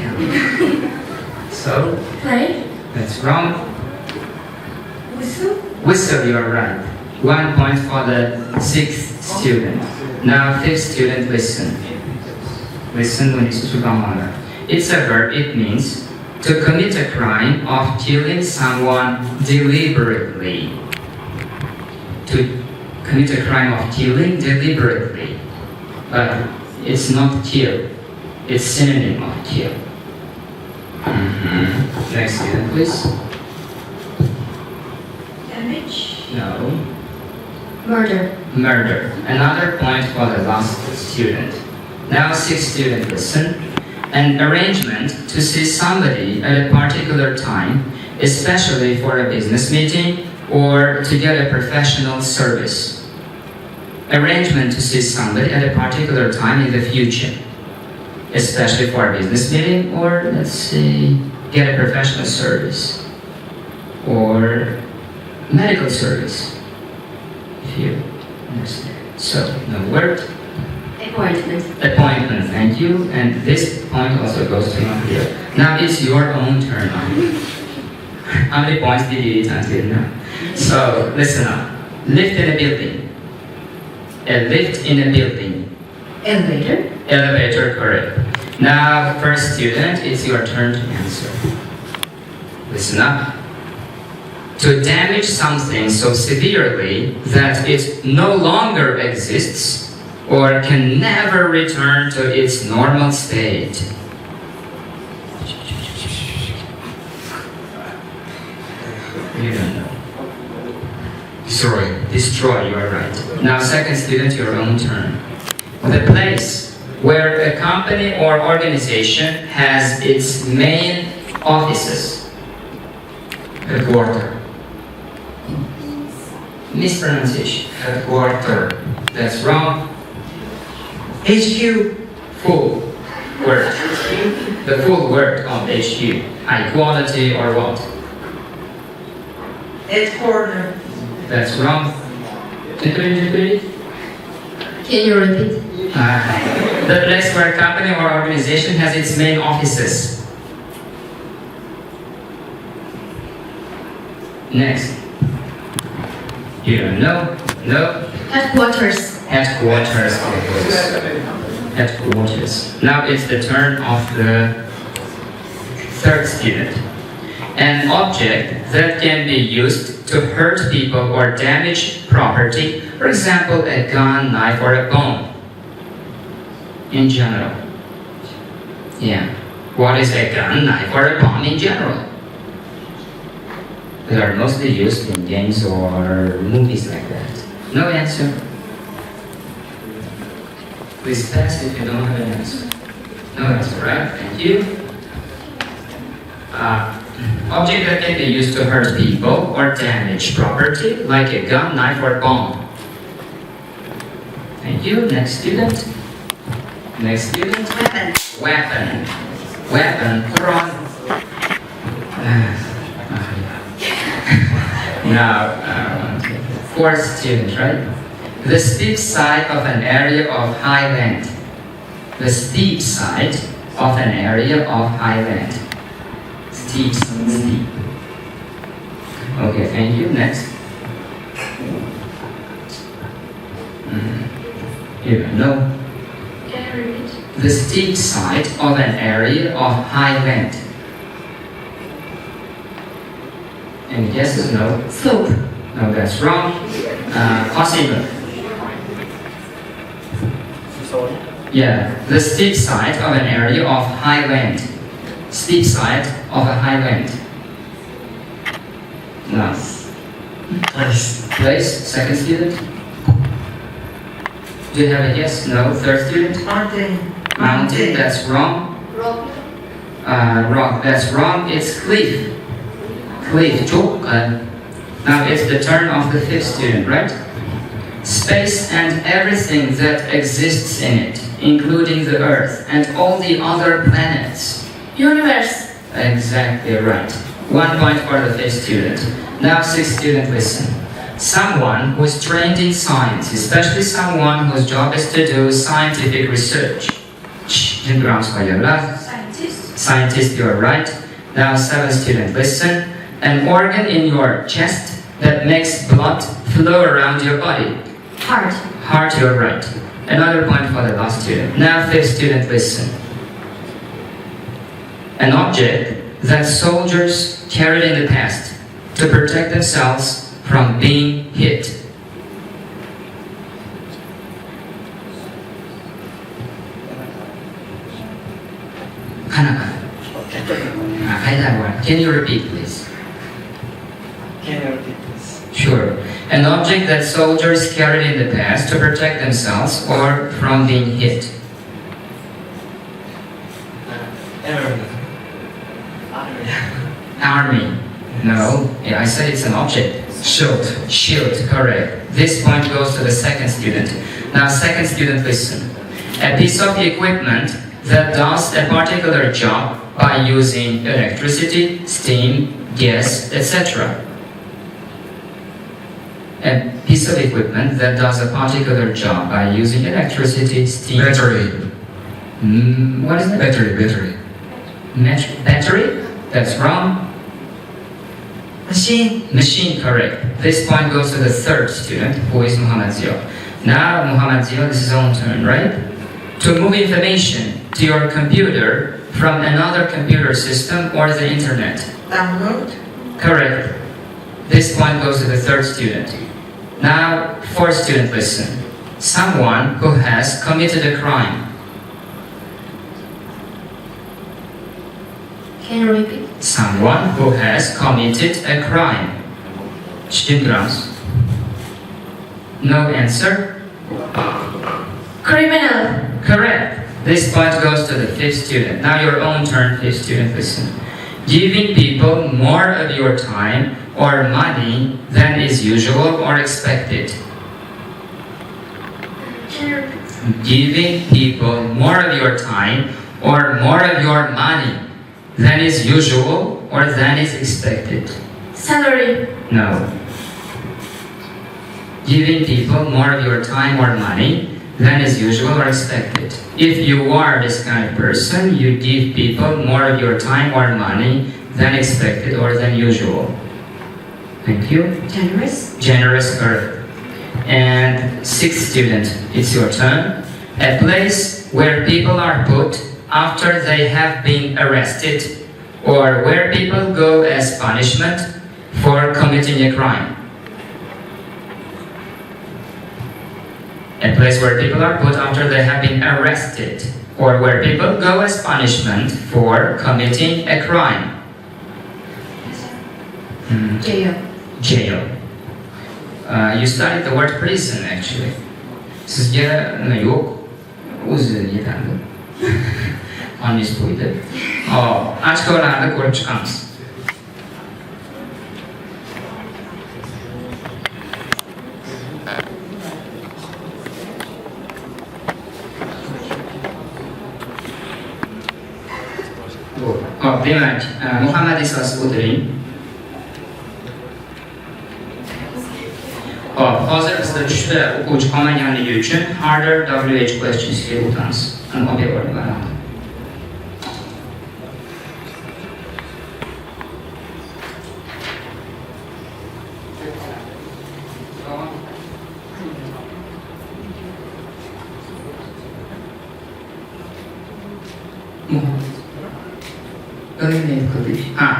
So, Play. that's wrong. Whistle. Whistle, you're right. 1 point for the 6th student. Now, 5th student, listen. Listen when it's sugamana. It's a verb, it means to commit a crime of killing someone deliberately. To commit a crime of killing deliberately. But it's not kill. It's synonym of kill. Next student, please. Damage. No. Murder. Murder. Another point for the last student. Now 6th student, listen. An arrangement to see somebody at a particular time, especially for a business meeting or to get a professional service. Arrangement to see somebody at a particular time in the future, especially for a business meeting or, let's say, get a professional service or medical service, if you understand. So, no word. Appointment. Appointment, thank you. And this point also goes to Maria. Now it's your own turn. How many points did you eat until now? So, listen up. Lift in a building. A lift in a building. Elevator. Elevator, correct. Now, first student, it's your turn to answer. Listen up. To damage something so severely that it no longer exists or can never return to its normal state. You don't know. Destroy. Destroy, you are right. Now, second student, your own turn. The place where a company or organization has its main offices. Headquarter. Mispronunciation. Headquarter. That's wrong. HQ. Full word. The full word of HQ. High quality or what? Headquarter. That's wrong. Can you repeat? The place where a company or organization has its main offices. Next. You don't know? No? Headquarters. Headquarters, of course. Headquarters. Now it's the turn of the third student. An object that can be used to hurt people or damage property, for example, a gun, knife, or a bomb. In general. Yeah. What is a gun, knife, or a bomb in general? They are mostly used in games or movies like that. No answer. Please pass if you don't have an answer. No answer, right? Thank you. Object that can be used to hurt people or damage property, like a gun, knife, or bomb. Thank you. Next student. Next student. Weapon. Weapon. Weapon. Put on. Now, fourth student, right? The steep side of an area of high land. The steep side of an area of high land. Steep. Okay, thank you. Next. You don't know. The steep side of an area of high land. Any guesses? No. Slope. No, that's wrong. Possible. Yeah, the steep side of an area of high land. Steep side of a high land. No. Place, second student. Do you have a yes? No. Third student? Mountain. Mountain, that's wrong. Rock. Rock, that's wrong. It's cliff. Cliff, trúc. Now it's the turn of the fifth student, right? Space and everything that exists in it, including the Earth and all the other planets. Universe. Exactly right. 1 point for the 5th student. Now 6th student, listen. Someone who is trained in science, especially someone whose job is to do scientific research. Scientist, you're right. Now 7th student, listen. An organ in your chest that makes blood flow around your body. Heart. Heart, you're right. Another point for the last student. Now 5th student, listen. An object that soldiers carried in the past to protect themselves from being hit. Can you repeat, please? Can you repeat this? Sure. An object that soldiers carried in the past to protect themselves or from being hit. Army. No. Yeah, I said it's an object. Shield. Shield, correct. This point goes to the 2nd student. Now 2nd student, listen. A piece of equipment that does a particular job by using electricity, steam, gas, etc. A piece of equipment that does a particular job by using electricity, steam... Battery. What is that? Battery. Battery? That's wrong. Machine, correct. This point goes to the 3rd student, who is Muhammad Zio. Now, Muhammad Zio, this is his own turn, right? To move information to your computer from another computer system or the internet. Download. Correct. This point goes to the 3rd student. Now, 4th student, listen. Someone who has committed a crime. Can you repeat? Someone who has committed a crime. No answer? Criminal. Correct. This point goes to the 5th student. Now your own turn, 5th student, listen. Giving people more of your time or money than is usual or expected. Can you repeat? Giving people more of your time or more of your money than is usual or than is expected. Salary. No. Giving people more of your time or money than is usual or expected. If you are this kind of person, you give people more of your time or money than expected or than usual. Thank you. Generous. Generous, correct. And 6th student, it's your turn. A place where people are put after they have been arrested or where people go as punishment for committing a crime. A place where people are put after they have been arrested or where people go as punishment for committing a crime. Jail. Jail. You studied the word prison actually. Sizga nima yo'q? O'zi yetadi. Angliz qo'ydi. Hop, ochkolarni ko'rib chiqamiz. Hop, demak, Muhammad Isosi o'tiring. Hop, hozir bizda tushda o'quvchi qolmaganligi uchun harder WH questionsga o'tamiz. Ana olib boring.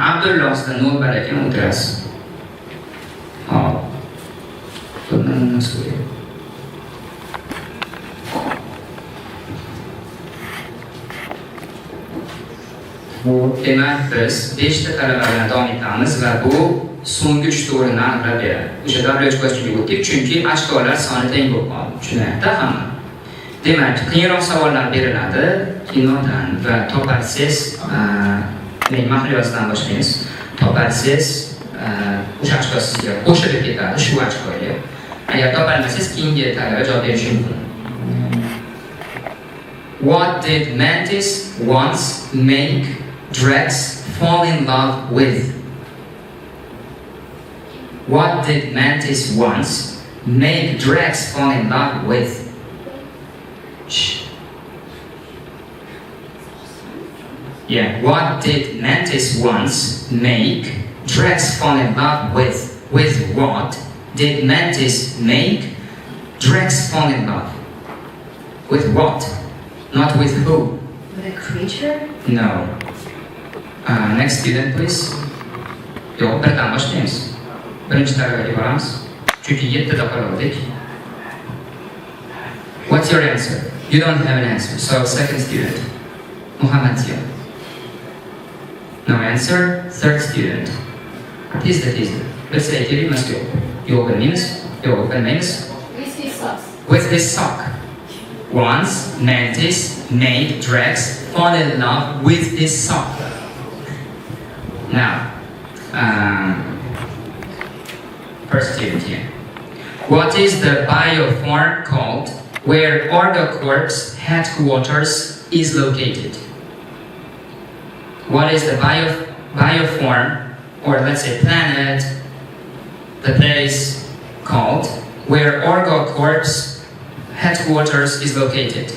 Abdullah ustidan nol bar ekan, o'tirasiz. Hop. Bundan nasıl oluyor? Demak, biz 5 ta talaba bilan davom etamiz va bu so'nggi 3 o'rinni aniqlab beradi. O'sha WH questionga o'tdik, chunki ochkolar soni teng bo'lib qoldi. Tushunayapti hamma. Demak, qiyinroq savollar beriladi kinodan va toparsiz, men mahliyosidan boshlaymiz. Toparsiz, o'sha ochko sizga qo'shilib ketadi, shu ochkoga. Agar topolmasangiz, keyingi talaba javob berishi mumkin. What did Mantis once make Drax fall in love with? What did Mantis once make Drax fall in love with? Shh. Yeah, what did Mantis once make Drax fall in love with? With what did Mantis make Drax fall in love? With what? Not with who? With a creature? No. Next student, please. Yo'q, birdan boshlaymiz. Birinchi talabaga boramiz. Chunki 7 ta qoldik. What's your answer? You don't have an answer. So second student. Muhammad Ziya. No answer. Third student. Tezda. Bilsak kerak emas yo'q. Yo'q bilmaymiz. Yo'q bilmaymiz. With his socks. With his sock. Once Mantis made Drax fall in love with his sock. Now, first student here. What is the bioform called where OrgoCorp's headquarters is located? What is the bioform, or let's say planet, the place called where OrgoCorp's headquarters is located?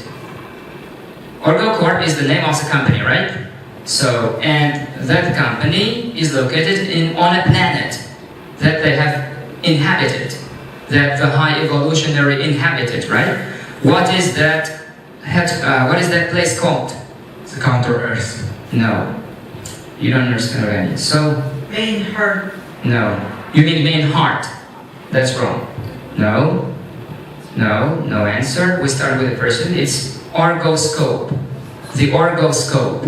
OrgoCorp is the name of the company, right? So, and that company is located on a planet that they have inhabited, that the high evolutionary inhabited, right? What is that place called? The Counter Earth. No, you don't understand what I mean. So, Main her. no, you mean main heart. That's wrong. No answer. We start with a person. It's Orgoscope. The Orgoscope.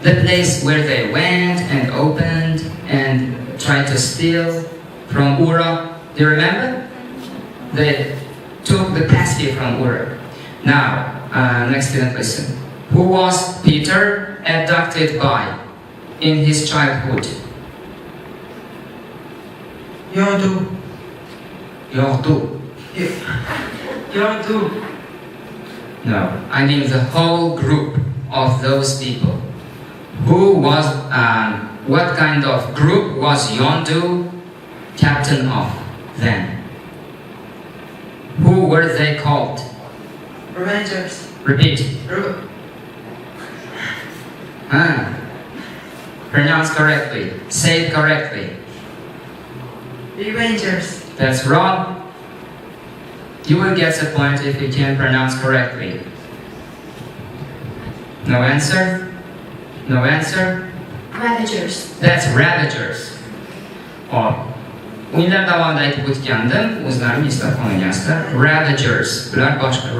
The place where they went and opened and tried to steal from Ura. Do you remember? They took the passkey from Ura. Now, next student, listen. Who was Peter abducted by in his childhood? Yondu. No, I mean the whole group of those people. Who was, what kind of group was Yondu captain of then? Who were they called? Rangers. Repeat. Pronounce correctly. Say it correctly. Rangers. That's wrong. You will get the point if you can pronounce correctly. No answer? No answer? Ravagers. That's Ravagers. Hop. O'yinlar davomida aytib o'tgandim, o'zlarim eslab qolganlar. Ravagers. Bular boshqa.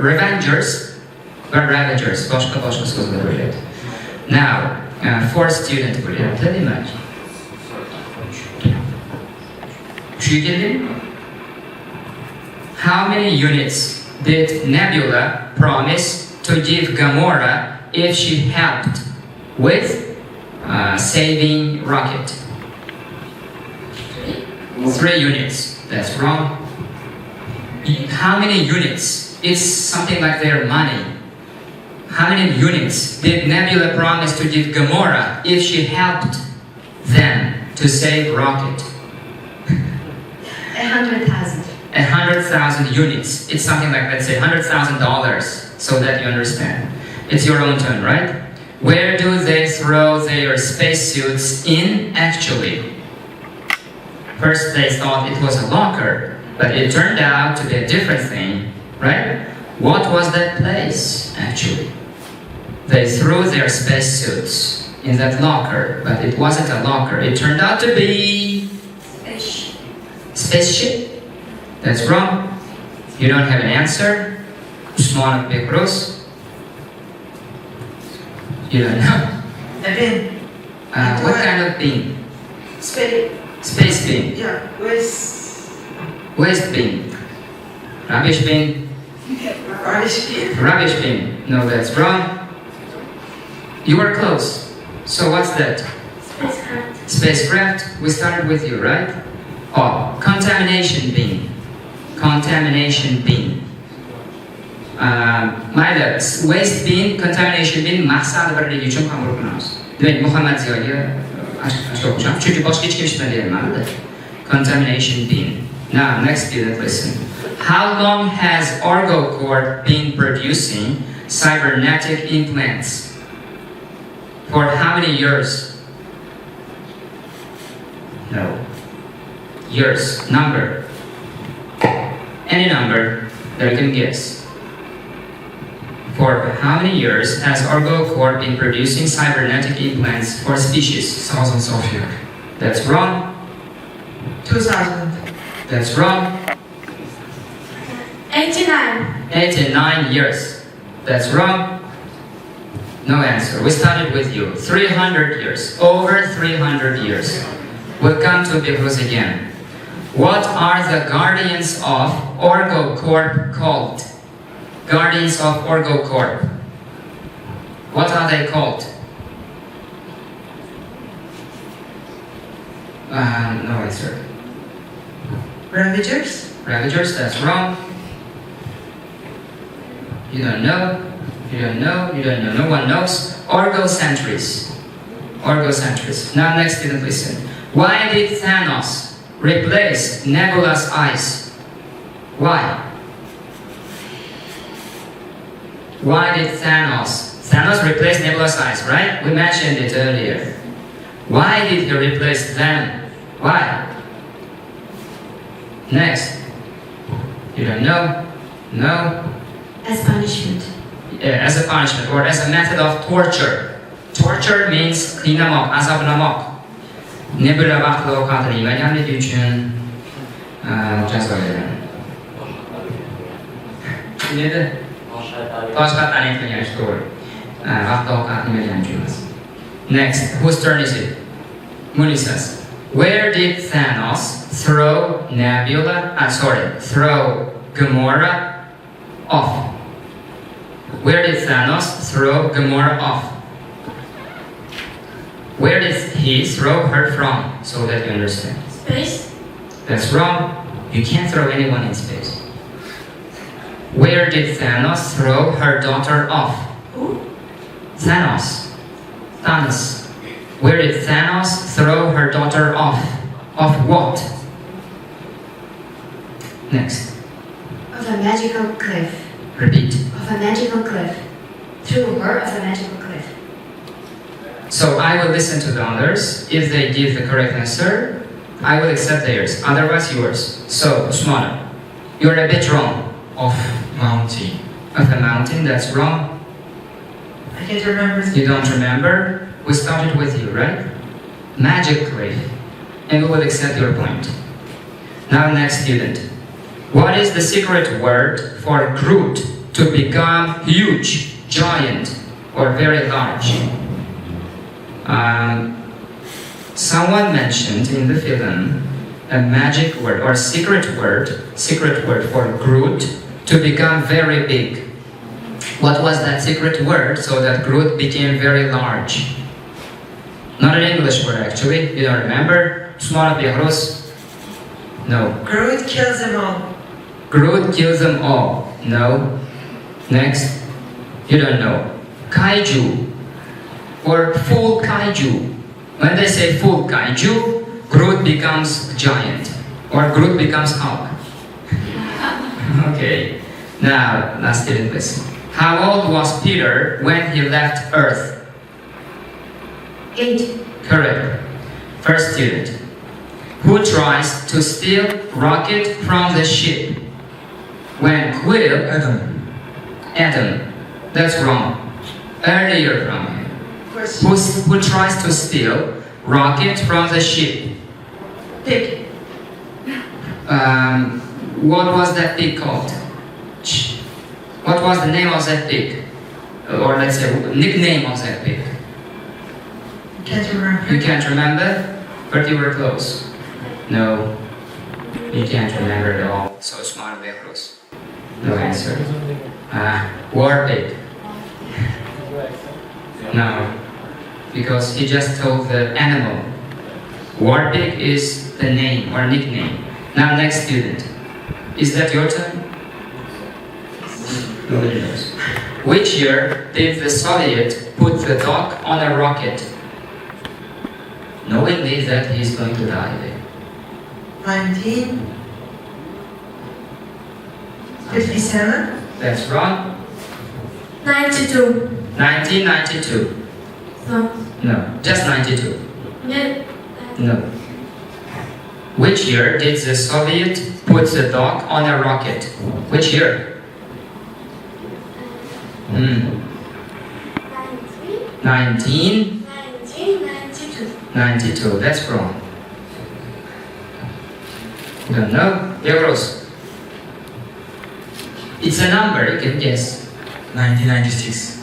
Revengers va Ravagers. Boshqa so'zlar bo'lyapti. Now, fourth student bo'lyapti, demak. Tushunga keldingmi? How many units did Nebula promise to give Gamora if she helped with saving Rocket? 3 units. That's wrong. How many units? It's something like their money. How many units did Nebula promise to give Gamora if she helped them to save Rocket? 100,000. 100,000 units. It's something like, let's say, $100,000, so that you understand. It's your own turn, right? Where do they throw their spacesuits in, actually? First they thought it was a locker, but it turned out to be a different thing, right? What was that place, actually? They threw their spacesuits in that locker, but it wasn't a locker. It turned out to be... Spaceship? That's wrong. You don't have an answer. Usman Bekros? You don't know. A bin. What kind of bin? Space bin. Yeah. Waste bin. Rubbish bin. Rubbish bin. No, that's wrong. You were close. So what's that? Spacecraft. Spacecraft. We started with you, right? Oh, contamination bin. Contamination bin. Mayli, waste bin, contamination bin maqsadi birligi uchun qabul qilamiz. Demak, Muhammad Ziyoga ashyoq uchun, chunki boshqa hech kim ishlatmayapti. contamination bin. Now, next student, listen. How long has Orgocord been producing cybernetic implants? For how many years? No. Years. Number. Any number that you can guess. For how many years has Orgocord been producing cybernetic implants for species? Thousands of years. That's wrong. 2000. That's wrong. 89. 89 years. That's wrong. No answer. We started with you. 300 years. Over 300 years. We'll come to Behruz again. What are the guardians of Orgocord called? Guardians of Orgocord. What are they called? No answer. Ravagers? Ravagers, that's wrong. You don't know. You don't know. You don't know. No one knows. Orgocentries. Orgocentries. Now next student, listen. Why did Thanos replace Nebula's eyes? Why? Why did Thanos replace Nebula's eyes, right? We mentioned it earlier. Why did he replace them? Why? Next. You don't know? No? As punishment. As a punishment or as a method of torture. Torture means qiynamoq, azoblamoq. Nebula vaqtida ovqatini yemaganligi uchun jazo beradi. Nima edi? Toshqatdan aytilgan shu to'g'ri. Vaqtida ovqatni yemagan uchun emas. Next, whose turn is it? Muni says, where did Thanos throw throw Gamora off? Where did Thanos throw Gamora off? Where did he throw her from? So that you understand. Space. That's wrong. You can't throw anyone in space. Where did Thanos throw her daughter off? Who? Thanos. Where did Thanos throw her daughter off? Of what? Next. Of a magical cliff. Repeat. Of a magical cliff. Through her of a magical cliff. So I will listen to the others. If they give the correct answer, I will accept theirs. Otherwise, yours. So, Usmana, you're a bit wrong. Of mountain. Of a mountain, that's wrong. I can't remember. You don't remember? We started with you, right? Magically. And we will accept your point. Now, next student. What is the secret word for Groot to become huge, giant, or very large? Someone mentioned in the film a magic word or secret word for Groot to become very big. What was that secret word so that Groot became very large? Not an English word actually. You don't remember? Small Behruz? No. Groot kills them all. Groot kills them all. No. Next. You don't know. Kaiju or full kaiju. When they say full kaiju, Groot becomes giant or Groot becomes Hulk. Okay. Now, last student, listen. How old was Peter when he left Earth? 8. Correct. First student. Who tries to steal rocket from the ship? When Quill... Adam. That's wrong. Earlier from him. Who tries to steal rocket from the ship? Pig. What was that pig called? What was the name of that pig? Or let's say, nickname of that pig? Can't remember. You can't remember? But you were close. No. You can't remember at all. So smart, very close. No answer. War pig. No. Because he just told the animal. War pig is the name or nickname. Now next student. Is that your turn? Nobody knows. Which year did the Soviet put the dog on a rocket? Knowingly that he's going to die there. 1957. That's wrong. 92. 1992. No. No, just 92. No. No. Which year did the Soviet put the dog on a rocket? Which year? 1992. 1992. That's wrong. You don't know? Euros. It's a number, you can guess. 1996.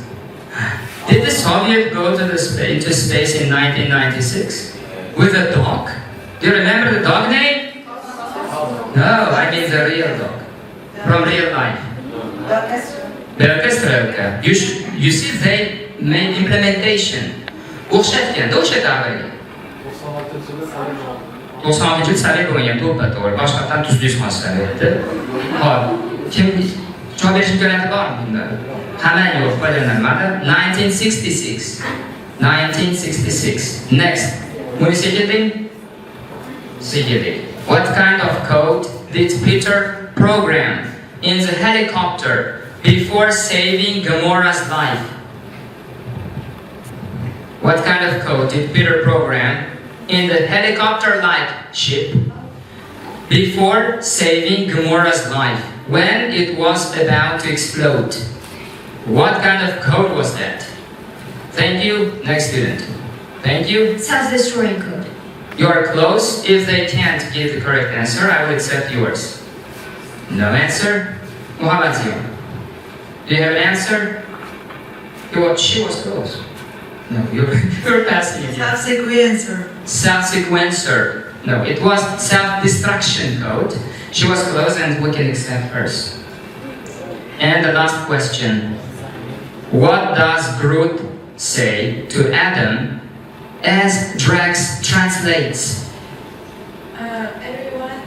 Did the Soviet go to into space in 1996? With a dog? Do you remember the dog name? No, I mean the real dog. From real life. Belka. You see, they made implementation. O'xshatgan, o'xshat avvalgi. 96 Sovet bo'lgan to'ppa to'g'ri. Boshqatdan tuzlish xoslayapti. Hop, kim javob berish imkoniyati bormi bunda? Hamma yo'q, foydalanmadi. 1966. 1966. Next. Buni sekirding? Sekirding. What kind of code did Peter program in the helicopter before saving Gamora's life? What kind of code did Peter program in the helicopter-like ship before saving Gamora's life when it was about to explode? What kind of code was that? Thank you. Next student. Thank you. Self-destroying code. You are close. If they can't give the correct answer, I will accept yours. No answer? Muhammad Zion. Do you have an answer? She was close. No, you're passing it. Self-sequencer. Self-sequencer. No, it was self-destruction code. She was close and we can accept hers. And the last question. What does Groot say to Adam as Drax translates? Everyone.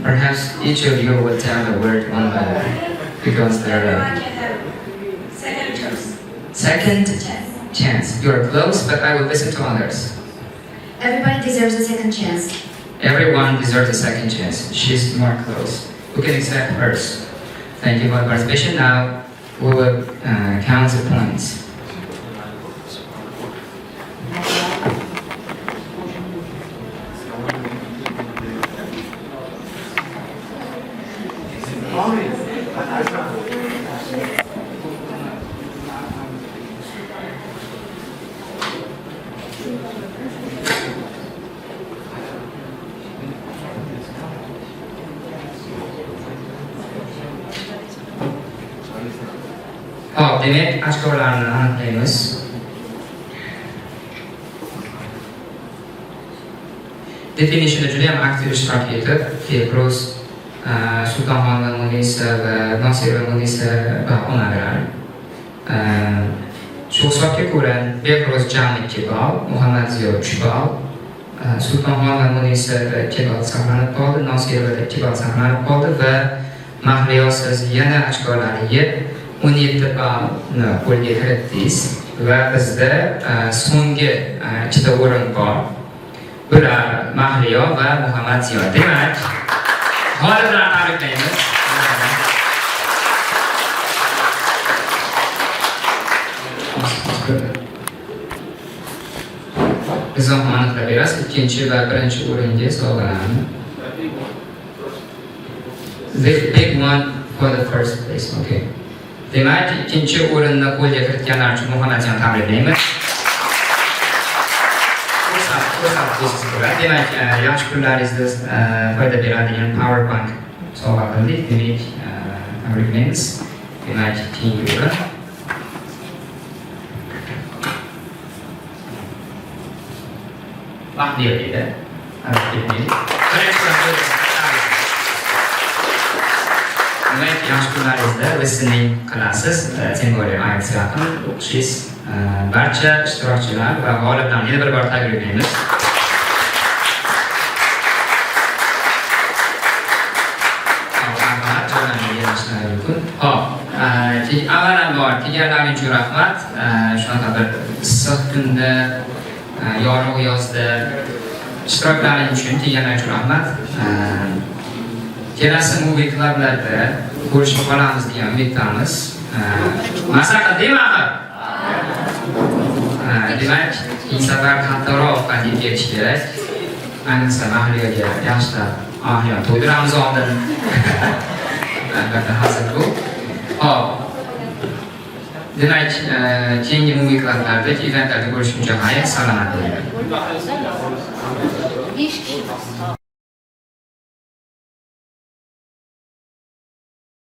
Perhaps each of you will tell the word one by one because they're Everyone can have second chance. second chance. You're close, but I will listen to others. Everybody deserves a second chance. Everyone deserves a second chance. She's more close. We can accept hers. Thank you for the participation. Now we will count the points. Hop, demek ochkolarni aniqlaymiz. Definitionda juda ham aktiv ishtirok etib, Fehruz, Sultonxon Munisa va Nosira Munisa onalar. Shu hisobga ko'ra Fehruz jami 2 ball, Muhammad Ziyo 3 ball, Sultonxon Munisa 2 ball saqlanib qoldi, Nosira 2 ball saqlanib qoldi va Mahliyo siz yana ochkolarni yeb 17 ballni qo'lga kiritdingiz va bizda so'nggi ikkita o'rin bor. Bular Mahliyo va Muhammad Ziyo. Demak, g'oliblarni tabriklaymiz. Izohni aniqlab berasiz. Ikkinchi va birinchi o'ringa sovg'alarni. The big one for the first place. Okay. Demak, ikkinchi o'rinni qo'lga kiritganlar uchun Muhammad Ziyoni tabriklaymiz. Demak, yaxshi kunlaringizda foyda beradigan power bank sovg'a qildik. Demak, tabriklaymiz. Demak, keyingi o'rin. Mahliyo deydi. Demak, yaxshi kunlaringizda listening qilasiz. Teng bo'lib aytsa yaqin o'qishingiz barcha ishtirokchilar va g'oliblarni yana bir bor tabriklaymiz. Avvalambor kelganlaring uchun rahmat. Shunaqa bir issiq kunda yorug' yozda ishtiroklaring uchun, kelganing uchun rahmat. Kelasi movie klublarda ko'rishib qolamiz degan umiddamiz. Masalan, demak, ilk safar qattiqroq ovqat yeb kelish kerak. Ayniqsa Mahliyaga yaxshilab ahyon to'ydiramiz oldin. Albatta hazır bu. Hop. Demak, keyingi movie klublarda, eventlarda ko'rishguncha xayr, salomat bo'ling.